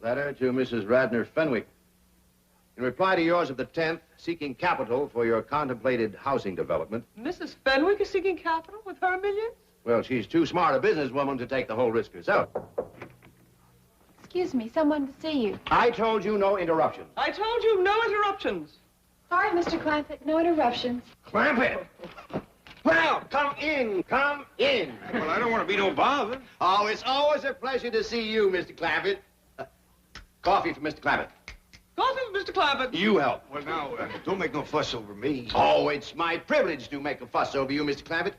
Speaker 10: Letter to Mrs. Radner Fenwick. In reply to yours of the 10th, seeking capital for your contemplated housing development.
Speaker 6: Mrs. Fenwick is seeking capital with her millions?
Speaker 10: Well, she's too smart a businesswoman to take the whole risk herself.
Speaker 13: Excuse me, someone to see you.
Speaker 10: I told you no interruptions.
Speaker 6: I told you no interruptions.
Speaker 13: Sorry, Mr. Clampett, no interruptions.
Speaker 10: Clampett! Well, come in, come in.
Speaker 5: Well, I don't want to be no bother.
Speaker 10: Oh, it's always a pleasure to see you, Mr. Clampett. Coffee for Mr. Clampett.
Speaker 6: Coffee for Mr. Clampett.
Speaker 10: You help.
Speaker 5: Well, now, don't make no fuss over me.
Speaker 10: Oh, it's my privilege to make a fuss over you, Mr. Clampett.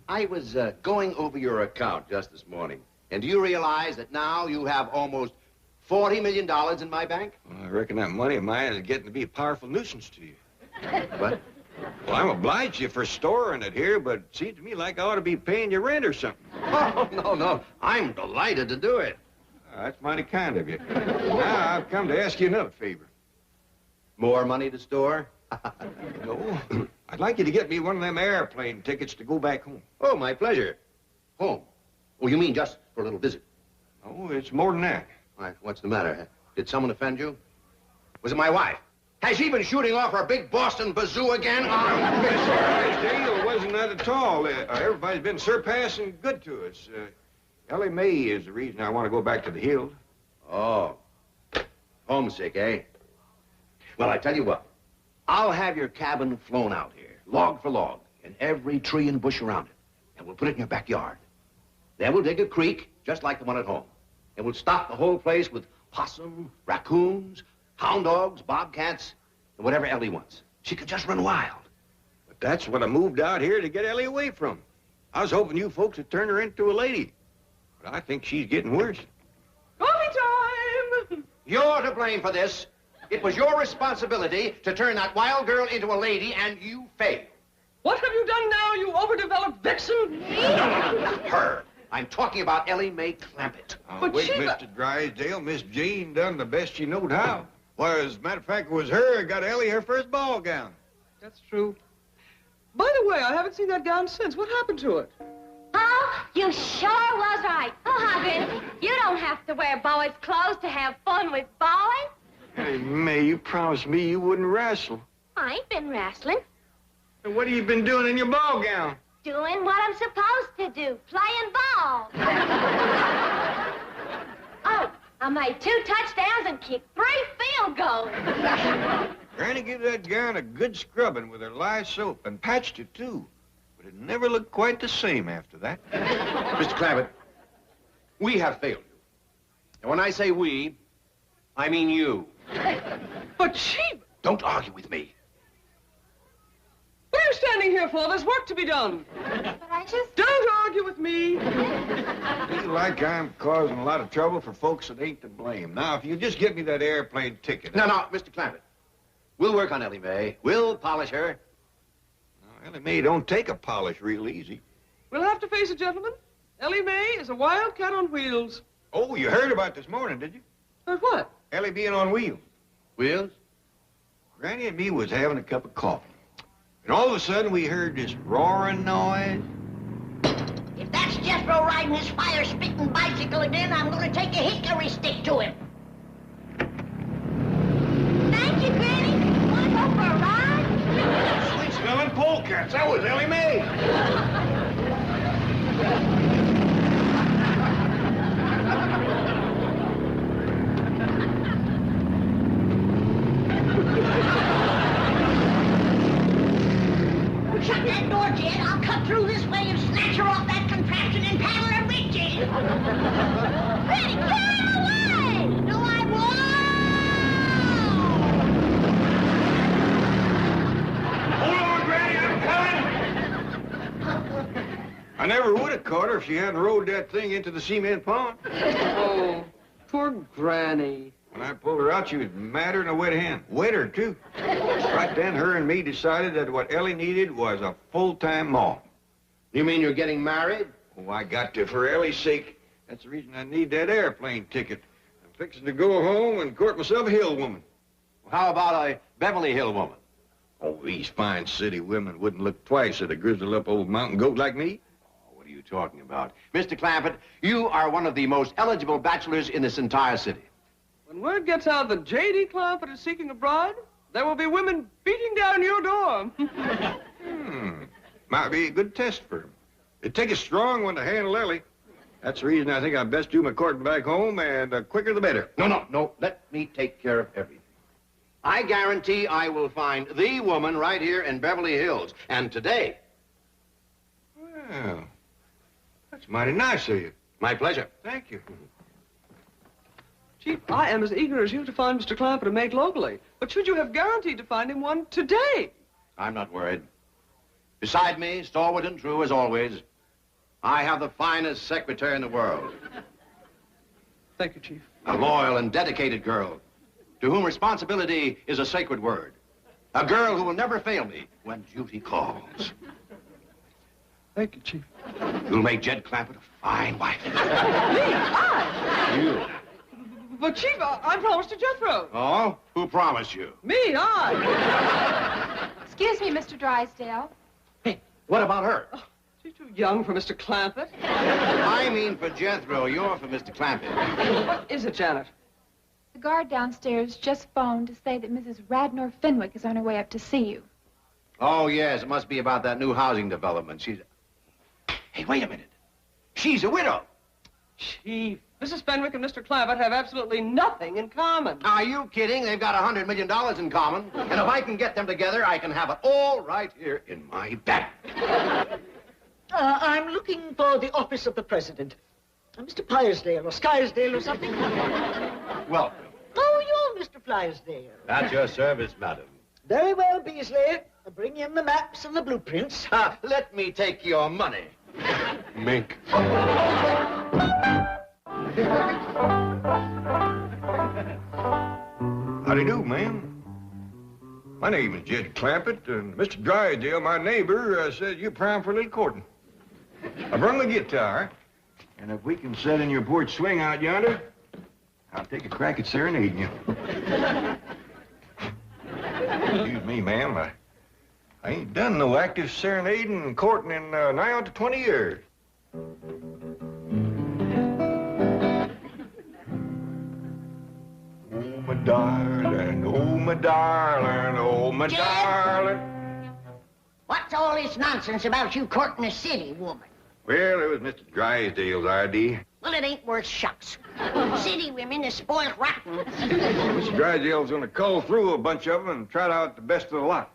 Speaker 10: I was going over your account just this morning. And do you realize that now you have almost $40 million in my bank?
Speaker 5: Well, I reckon that money of mine is getting to be a powerful nuisance to you.
Speaker 10: What?
Speaker 5: Well, I'm obliged to you for storing it here, but it seems to me like I ought to be paying you rent or something.
Speaker 10: Oh, no. I'm delighted to do it.
Speaker 5: That's mighty kind of you. Now, I've come to ask you another favor.
Speaker 10: More money to store?
Speaker 5: No. I'd like you to get me one of them airplane tickets to go back home.
Speaker 10: Oh, my pleasure. Home? Oh, you mean just for a little visit?
Speaker 5: Oh, it's more than that.
Speaker 10: Why, what's the matter? Did someone offend you? Was it my wife? Has she been shooting off her big Boston bazoo again?
Speaker 5: Miss Drysdale, it wasn't that at all. Everybody's been surpassing good to us. Ellie Mae is the reason I want to go back to the hills.
Speaker 10: Oh. Homesick, eh? Well, I tell you what. I'll have your cabin flown out here, log for log, and every tree and bush around it. And we'll put it in your backyard. Then we'll dig a creek, just like the one at home. And we'll stock the whole place with possum, raccoons, hound dogs, bobcats, and whatever Ellie wants. She could just run wild.
Speaker 5: But that's what I moved out here to get Ellie away from. I was hoping you folks would turn her into a lady. But I think she's getting worse.
Speaker 6: Coffee time!
Speaker 10: You're to blame for this. It was your responsibility to turn that wild girl into a lady, and you failed.
Speaker 6: What have you done now, you overdeveloped vixen?
Speaker 10: No, not her. I'm talking about Ellie Mae Clampett.
Speaker 5: But wait, Mr. Drysdale. Miss Jean done the best she knowed how. Why, as a matter of fact, it was her who got Ellie her first ball gown.
Speaker 6: That's true. By the way, I haven't seen that gown since. What happened to it?
Speaker 3: Oh, you sure was right. Oh, Hopkins, you don't have to wear boys' clothes to have fun with boys.
Speaker 5: Hey, May, you promised me you wouldn't wrestle.
Speaker 3: I ain't been wrestling.
Speaker 5: And what have you been doing in your ball gown?
Speaker 3: Doing what I'm supposed to do, playing ball. Oh, I made 2 touchdowns and kicked 3 field goals.
Speaker 4: Granny gave that gown a good scrubbing with her lye soap and patched it, too. But it never looked quite the same after that.
Speaker 10: Mr. Clampett, we have failed you. And when I say we, I mean you.
Speaker 6: But Chief...
Speaker 10: Don't argue with me.
Speaker 6: What are you standing here for? There's work to be done.
Speaker 13: But I just...
Speaker 6: Don't argue with me.
Speaker 4: Feel like I'm causing a lot of trouble for folks that ain't to blame. Now, if you just give me that airplane ticket...
Speaker 10: No, Mr. Clampett. We'll work on Ellie Mae. We'll polish her.
Speaker 4: No, Ellie Mae don't take a polish real easy.
Speaker 6: We'll have to face it, gentlemen. Ellie Mae is a wildcat on wheels.
Speaker 4: Oh, you heard about this morning, did you?
Speaker 6: Heard what?
Speaker 4: Ellie being on wheels.
Speaker 10: Wheels?
Speaker 4: Granny and me was having a cup of coffee. And all of a sudden, we heard this roaring noise.
Speaker 1: If that's Jethro riding his fire-spitting bicycle again, I'm going to take a hickory stick to him. Thank you, Granny. Want to go for a ride?
Speaker 4: Sweet-smelling polecats. That was Ellie Mae.
Speaker 1: Shut that door, Jed. I'll cut through this way and snatch her off that contraption and paddle her big Jed. Granny, carry her away! No, I won't!
Speaker 4: Hold on, Granny, I'm coming! I never would have caught her if she hadn't rode that thing into the cement pond.
Speaker 6: Oh, poor Granny.
Speaker 4: When I pulled her out, she was madder than a wet hen. Wetter, too. Right then, her and me decided that what Ellie needed was a full-time mom.
Speaker 10: You mean you're getting married?
Speaker 4: Oh, I got to, for Ellie's sake. That's the reason I need that airplane ticket. I'm fixing to go home and court myself a hill woman.
Speaker 10: How about a Beverly Hill woman?
Speaker 4: Oh, these fine city women wouldn't look twice at a grizzled-up old mountain goat like me.
Speaker 10: Oh, what are you talking about? Mr. Clampett, you are one of the most eligible bachelors in this entire city.
Speaker 6: When word gets out that J.D. Clampett is seeking a bride, there will be women beating down your door.
Speaker 4: Might be a good test for him. It'd take a strong one to handle Ellie. That's the reason I think I'd best do my courting back home, and the quicker the better.
Speaker 10: No. Let me take care of everything. I guarantee I will find the woman right here in Beverly Hills. And today...
Speaker 4: Well, that's mighty nice of you.
Speaker 10: My pleasure.
Speaker 4: Thank you.
Speaker 6: Chief, I am as eager as you to find Mr. Clampett a mate locally. But should you have guaranteed to find him one today?
Speaker 10: I'm not worried. Beside me, stalwart and true as always, I have the finest secretary in the world.
Speaker 6: Thank you, Chief.
Speaker 10: A loyal and dedicated girl, to whom responsibility is a sacred word. A girl who will never fail me when duty calls.
Speaker 6: Thank you, Chief.
Speaker 10: You'll make Jed Clampett a fine wife.
Speaker 6: Me? I?
Speaker 10: You.
Speaker 6: But, Chief, I promised to Jethro.
Speaker 10: Oh? Who promised you?
Speaker 6: Me, I.
Speaker 13: Excuse me, Mr. Drysdale.
Speaker 10: Hey, what about her?
Speaker 6: Oh, she's too young for Mr. Clampett.
Speaker 10: I mean for Jethro. You're for Mr. Clampett.
Speaker 6: What is it, Janet?
Speaker 13: The guard downstairs just phoned to say that Mrs. Radnor Fenwick is on her way up to see you.
Speaker 10: Oh, yes. It must be about that new housing development. She's... Hey, wait a minute. She's a widow.
Speaker 6: Chief, Mrs. Fenwick and Mr. Clampett have absolutely nothing in common.
Speaker 10: Are you kidding? They've got $100 million in common. And if I can get them together, I can have it all right here in my bag.
Speaker 14: I'm looking for the office of the president. Mr. Pyersdale or Skyrsdale or something.
Speaker 10: Welcome.
Speaker 14: Oh, you're Mr. Flysdale.
Speaker 10: At your service, madam.
Speaker 14: Very well, Beasley. Bring in the maps and the blueprints.
Speaker 10: Let me take your money.
Speaker 4: Mink. Howdy do, ma'am. My name is Jed Clampett, and Mr. Drysdale, my neighbor, said you're prime for a little courting. I brung the guitar, and if we can set in your porch swing out yonder, I'll take a crack at serenading you. Excuse me, ma'am. I ain't done no active serenading and courting in nigh on to 20 years. Oh, my darling, oh, my darling, oh, my
Speaker 1: Jed?
Speaker 4: darling.
Speaker 1: What's all this nonsense about you courting a city woman?
Speaker 4: Well, it was Mr. Drysdale's idea.
Speaker 1: Well, it ain't worth shucks. City women is spoiled rotten.
Speaker 4: Mr. Drysdale's gonna cull through a bunch of them and try out the best of the lot.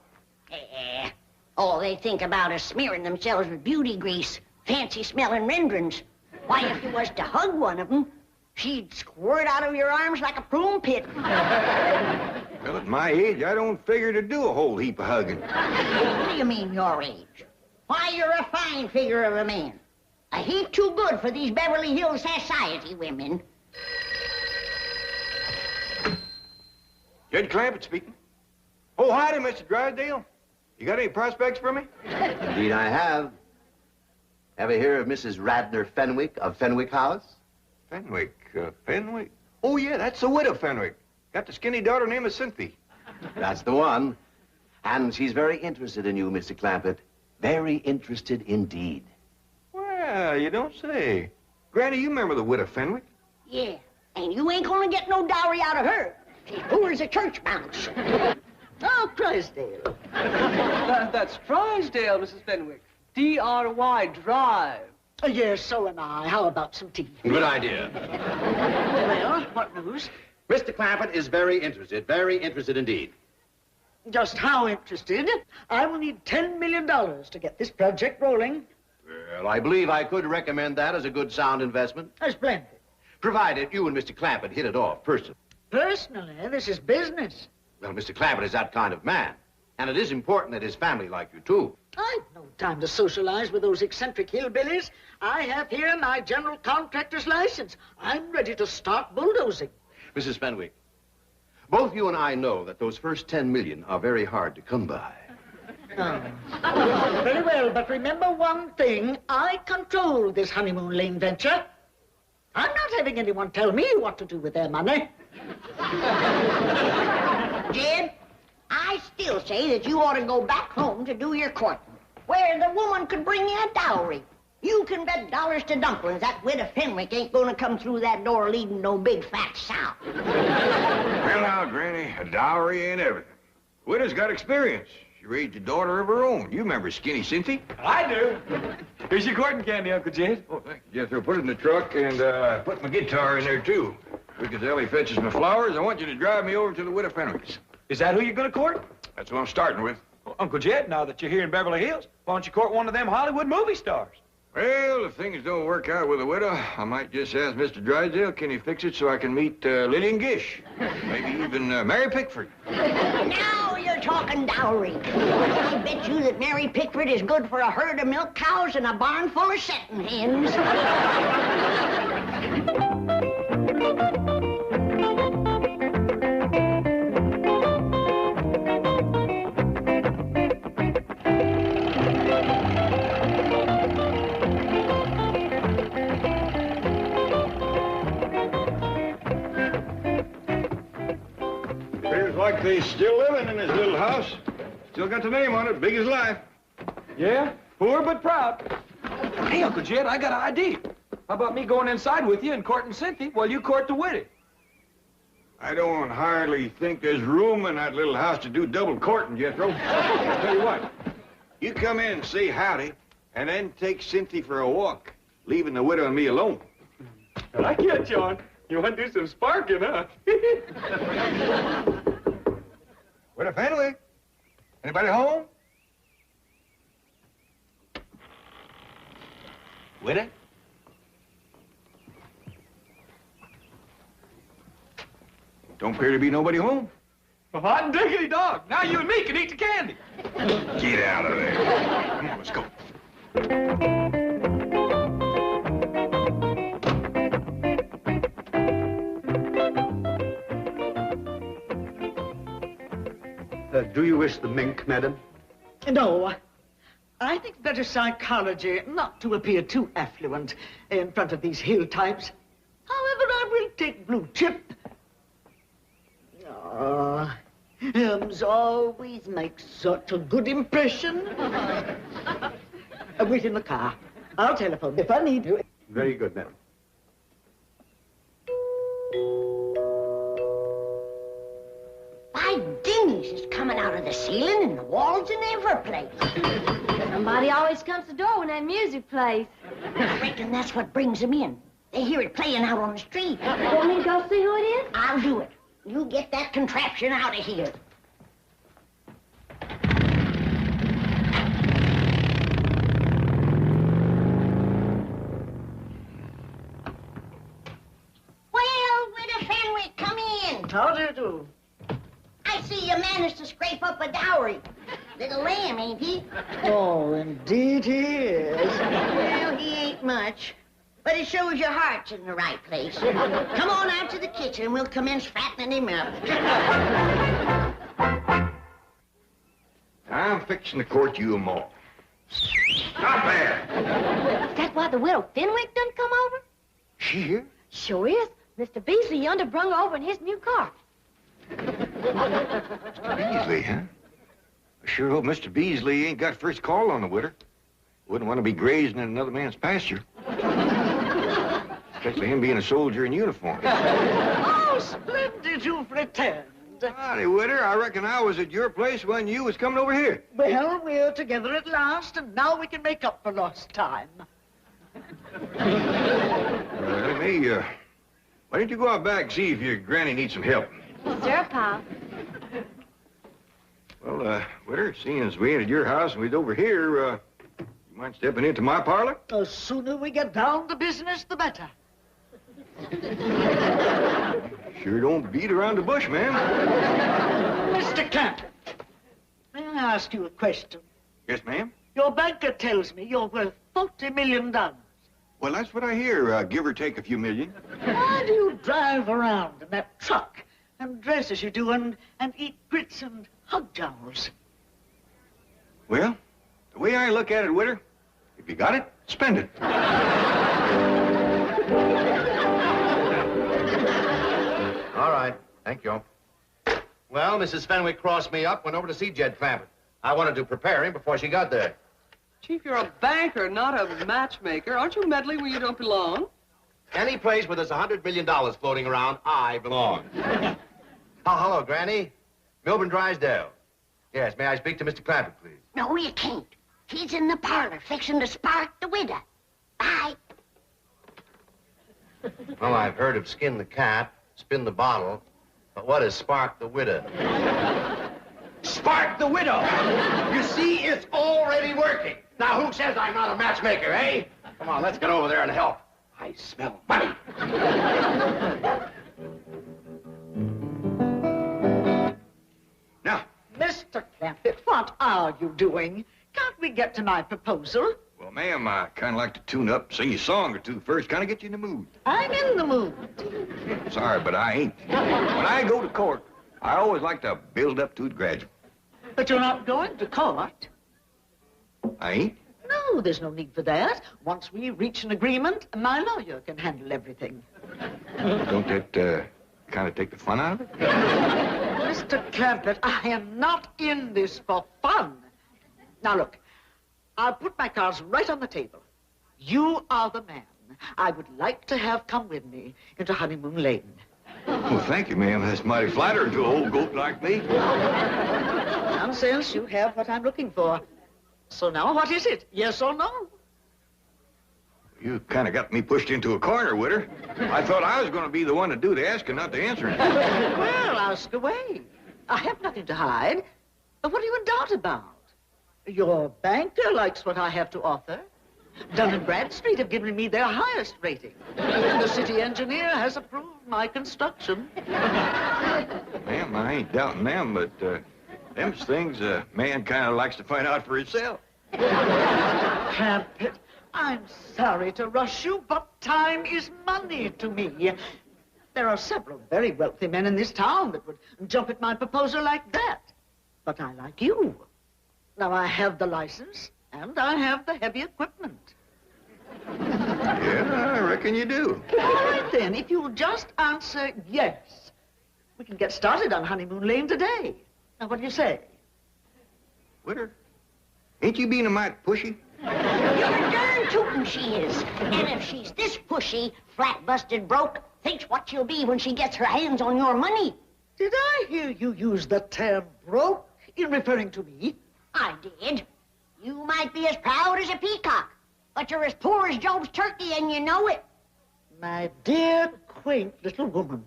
Speaker 1: All they think about is smearing themselves with beauty grease, fancy-smelling renderings. Why, if you was to hug one of them, she'd squirt out of your arms like a prune pit.
Speaker 4: Well, at my age, I don't figure to do a whole heap of hugging.
Speaker 1: What do you mean, your age? Why, you're a fine figure of a man. A heap too good for these Beverly Hills society women.
Speaker 4: Judge Clampett speaking. Oh, howdy, Mr. Drysdale. You got any prospects for me?
Speaker 10: Indeed, I have. Ever hear of Mrs. Radnor Fenwick of Fenwick House?
Speaker 4: Fenwick, Fenwick? Oh, yeah, that's the widow Fenwick. Got the skinny daughter named Cynthia.
Speaker 10: That's the one. And she's very interested in you, Mr. Clampett. Very interested indeed.
Speaker 4: Well, you don't say. Granny, you remember the widow Fenwick?
Speaker 1: Yeah, and you ain't gonna get no dowry out of her. She's poor as a church mouse.
Speaker 14: Oh, Drysdale.
Speaker 6: That's Drysdale, Mrs. Fenwick. D-R-Y, Drive.
Speaker 14: Yes, so am I. How about some tea?
Speaker 10: Good idea.
Speaker 14: Well, what news?
Speaker 10: Mr. Clampett is very interested indeed.
Speaker 14: Just how interested? I will need $10 million to get this project rolling.
Speaker 10: Well, I believe I could recommend that as a good, sound investment.
Speaker 14: Splendid.
Speaker 10: Provided you and Mr. Clampett hit it off personally.
Speaker 14: Personally, this is business.
Speaker 10: Well, Mr. Clampett is that kind of man. And it is important that his family like you, too.
Speaker 14: I've no time to socialize with those eccentric hillbillies. I have here my general contractor's license. I'm ready to start bulldozing.
Speaker 10: Mrs. Fenwick, both you and I know that those first 10 million are very hard to come by.
Speaker 14: Oh. Very well, but remember one thing. I control this honeymoon lane venture. I'm not having anyone tell me what to do with their money.
Speaker 1: Jed, I still say that you ought to go back home to do your courting, where the woman could bring you a dowry. You can bet dollars to dumplings that widow Fenwick ain't gonna come through that door leading no big fat sow.
Speaker 4: Well, now, Granny, a dowry ain't everything. Widow's got experience. She raised a daughter of her own. You remember Skinny Cynthia?
Speaker 5: I do. Here's your courting candy, Uncle Jed.
Speaker 4: Oh, thank you, Jethro. Put it in the truck and put my guitar in there, too. Because Ellie fetches my flowers, I want you to drive me over to the widow Fenwick's.
Speaker 5: Is that who you're going to court?
Speaker 4: That's what I'm starting with.
Speaker 5: Well, Uncle Jed, now that you're here in Beverly Hills, why don't you court one of them Hollywood movie stars?
Speaker 4: Well, if things don't work out with the widow, I might just ask Mr. Drysdale, can he fix it so I can meet Lillian Gish? Maybe even Mary Pickford.
Speaker 1: Now you're talking dowry. I bet you that Mary Pickford is good for a herd of milk cows and a barn full of setting hens.
Speaker 4: Like they still living in this little house. Still got the name on it, big as life.
Speaker 5: Yeah, poor but proud. Hey, Uncle Jed, I got an idea. How about me going inside with you and courting Cynthia while you court the widow?
Speaker 4: I don't hardly think there's room in that little house to do double courting, Jethro. I'll tell you what. You come in and say howdy, and then take Cynthia for a walk, leaving the widow and me alone.
Speaker 5: I get you on. You want to do some sparking, huh?
Speaker 4: Widow Fenwick? Anybody home?
Speaker 5: Widow?
Speaker 4: Don't appear to be nobody home.
Speaker 5: Well, hot diggity dog. Now you and me can eat the candy.
Speaker 4: Get out of there. Come on, let's go.
Speaker 10: Do you wish the mink, madam?
Speaker 14: No. I think better psychology not to appear too affluent in front of these hill types. However, I will take blue chip. Hymns always make such a good impression. Wait in the car. I'll telephone if I need to.
Speaker 10: Very good, madam.
Speaker 1: By dingies, it's coming out of the ceiling and the walls and every place.
Speaker 3: Somebody always comes to the door when that music plays.
Speaker 1: I reckon that's what brings them in. They hear it playing out on the street.
Speaker 3: Want me to go see who it is?
Speaker 1: I'll do it. You get that contraption out of here. Well, Widow Fenwick, come in.
Speaker 14: How do you do?
Speaker 1: I see you managed to scrape up a dowry. Little lamb, ain't he?
Speaker 14: Oh, indeed he is.
Speaker 1: Well, he ain't much. But it shows your heart's in the right place. Come on out to the kitchen. We'll commence fattening him up.
Speaker 4: I'm fixing to court you 'em all. Not bad.
Speaker 3: Is that why the widow Fenwick done come over?
Speaker 4: She here?
Speaker 3: Sure is. Mr. Beasley yonder brung her over in his new car.
Speaker 4: Beasley, huh? I sure hope Mr. Beasley ain't got first call on the widow. Wouldn't want to be grazing in another man's pasture. Especially him being a soldier in uniform.
Speaker 14: Oh, splendid you've returned.
Speaker 4: Howdy, Widder. I reckon I was at your place when you was coming over here.
Speaker 14: Well, we're together at last, and now we can make up for lost time.
Speaker 4: Why don't you go out back and see if your granny needs some help?
Speaker 3: Sure, Pa.
Speaker 4: Well, Widder, seeing as we ain't at your house and we's over here, you mind stepping into my parlor?
Speaker 14: The sooner we get down to business, the better.
Speaker 4: Sure don't beat around the bush, ma'am.
Speaker 14: Mr. Clampett, may I ask you a question?
Speaker 4: Yes, ma'am?
Speaker 14: Your banker tells me you're worth $40 million.
Speaker 4: Well, that's what I hear, give or take a few million.
Speaker 14: Why do you drive around in that truck and dress as you do and eat grits and hog jowls?
Speaker 4: Well, the way I look at it, Widder, if you got it, spend it.
Speaker 10: All right. Thank you. Well, Mrs. Fenwick crossed me up, went over to see Jed Clampett. I wanted to prepare him before she got there.
Speaker 6: Chief, you're a banker, not a matchmaker. Aren't you meddling where you don't belong?
Speaker 10: Any place where there's $100 million floating around, I belong. Oh, hello, Granny. Milburn Drysdale. Yes, may I speak to Mr. Clampett, please?
Speaker 1: No, you can't. He's in the parlor fixing to spark the widow. Bye.
Speaker 10: Well, I've heard of skin the cat, spin the bottle, but what is spark the widow?
Speaker 9: Spark the widow! You see, it's already working. Now, who says I'm not a matchmaker, eh?
Speaker 10: Come on, let's get over there and help.
Speaker 9: I smell money.
Speaker 4: Now.
Speaker 14: Mr. Clampett, what are you doing? Can't we get to my proposal?
Speaker 4: Well, ma'am, I kind of like to tune up, sing you a song or two first, kind of get you in the mood.
Speaker 14: I'm in the mood.
Speaker 4: Sorry, but I ain't. When I go to court, I always like to build up to it gradually.
Speaker 14: But you're not going to court.
Speaker 4: I ain't?
Speaker 14: No, there's no need for that. Once we reach an agreement, my lawyer can handle everything.
Speaker 4: Don't that kind of take the fun out of it?
Speaker 14: Mr. Clampett, I am not in this for fun. Now, look, I'll put my cards right on the table. You are the man I would like to have come with me into Honeymoon Lane.
Speaker 4: Well, thank you, ma'am. That's mighty flattering to an old goat like me.
Speaker 14: Nonsense, you have what I'm looking for. So now, what is it? Yes or no?
Speaker 4: You kind of got me pushed into a corner, Widder. I thought I was going to be the one to do the asking, not the answering.
Speaker 14: Well, ask away. I have nothing to hide. What are you in doubt about? Your banker likes what I have to offer. Dun & Bradstreet have given me their highest rating. The city engineer has approved my construction.
Speaker 4: Ma'am, I ain't doubting them, but them's things a man kind of likes to find out for himself.
Speaker 14: Clampett, I'm sorry to rush you, but time is money to me. There are several very wealthy men in this town that would jump at my proposal like that. But I like you. Now, I have the license, and I have the heavy equipment.
Speaker 4: Yeah, I reckon you do.
Speaker 14: All right, then, if you'll just answer yes, we can get started on Honeymoon Lane today. Now, what do you say?
Speaker 4: Widder, ain't you being a mite pushy?
Speaker 1: You're a darn tootin' she is. And if she's this pushy, flat busted broke, thinks what she'll be when she gets her hands on your money.
Speaker 14: Did I hear you use the term broke in referring to me?
Speaker 1: I did. You might be as proud as a peacock, but you're as poor as Job's turkey, and you know it.
Speaker 14: My dear, quaint little woman,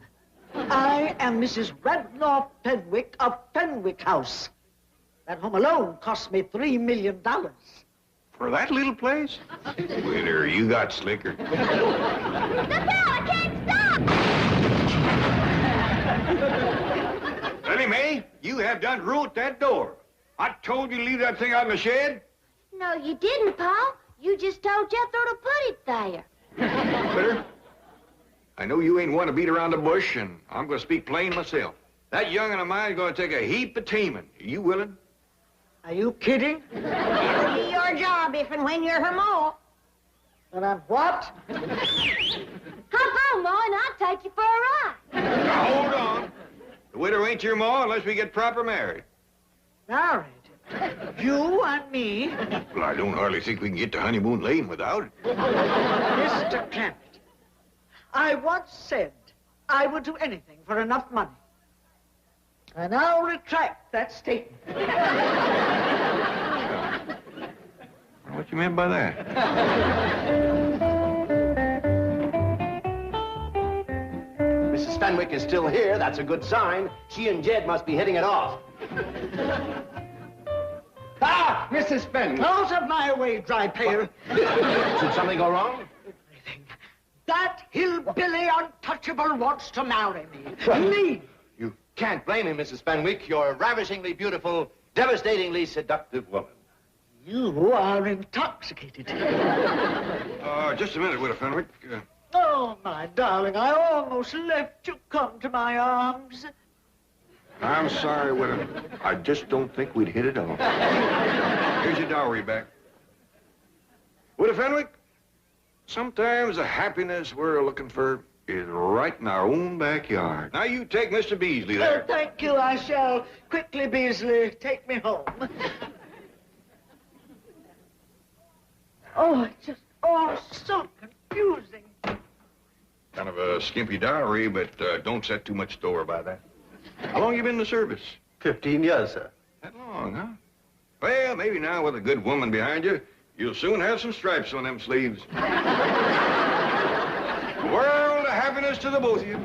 Speaker 14: I am Mrs. Radnor Fenwick of Fenwick House. That home alone cost me $3 million.
Speaker 4: For that little place? Winner, you got slicker.
Speaker 3: The bell! I can't stop!
Speaker 4: Lily Mae, you have done ruined that door. I told you to leave that thing out in the shed.
Speaker 3: No, you didn't, Paul. You just told Jethro to put it there.
Speaker 4: Quitter, I know you ain't one to beat around the bush, and I'm going to speak plain myself. That young'un of mine's going to take a heap of taming. Are you willing?
Speaker 14: Are you kidding?
Speaker 1: That'll be your job if and when you're her ma.
Speaker 14: And I'm what?
Speaker 3: Hop on, Ma, and I'll take you for a ride.
Speaker 4: Now, hold on. The widow ain't your ma unless we get proper married.
Speaker 14: Married? You and me?
Speaker 4: Well, I don't hardly think we can get to honeymoon lane without it.
Speaker 14: Mr. Clampett, I once said I would do anything for enough money. And I'll retract that statement.
Speaker 4: What you meant by that?
Speaker 10: Mrs. Fenwick is still here. That's a good sign. She and Jed must be hitting it off. Ah, Mrs. Fenwick.
Speaker 14: Out of my way, dry pail.
Speaker 10: Did something go wrong?
Speaker 14: That hillbilly untouchable wants to marry me. Me!
Speaker 10: You can't blame him, Mrs. Fenwick. You're a ravishingly beautiful, devastatingly seductive woman.
Speaker 14: You are intoxicated.
Speaker 4: Just a minute, Widow Fenwick.
Speaker 14: Oh, my darling, I almost left you come to my arms.
Speaker 4: I'm sorry, Widow. I just don't think we'd hit it off. Here's your dowry back. Widow Fenwick, sometimes the happiness we're looking for is right in our own backyard. Now you take Mr. Beasley there.
Speaker 14: Oh, thank you, I shall. Quickly, Beasley, take me home. Oh, it's just all so confusing.
Speaker 4: Kind of a skimpy dowry, but don't set too much store by that. How long you been in the service?
Speaker 10: 15 years, sir.
Speaker 4: That long, huh? Well, maybe now with a good woman behind you, you'll soon have some stripes on them sleeves. World of happiness to the both of you.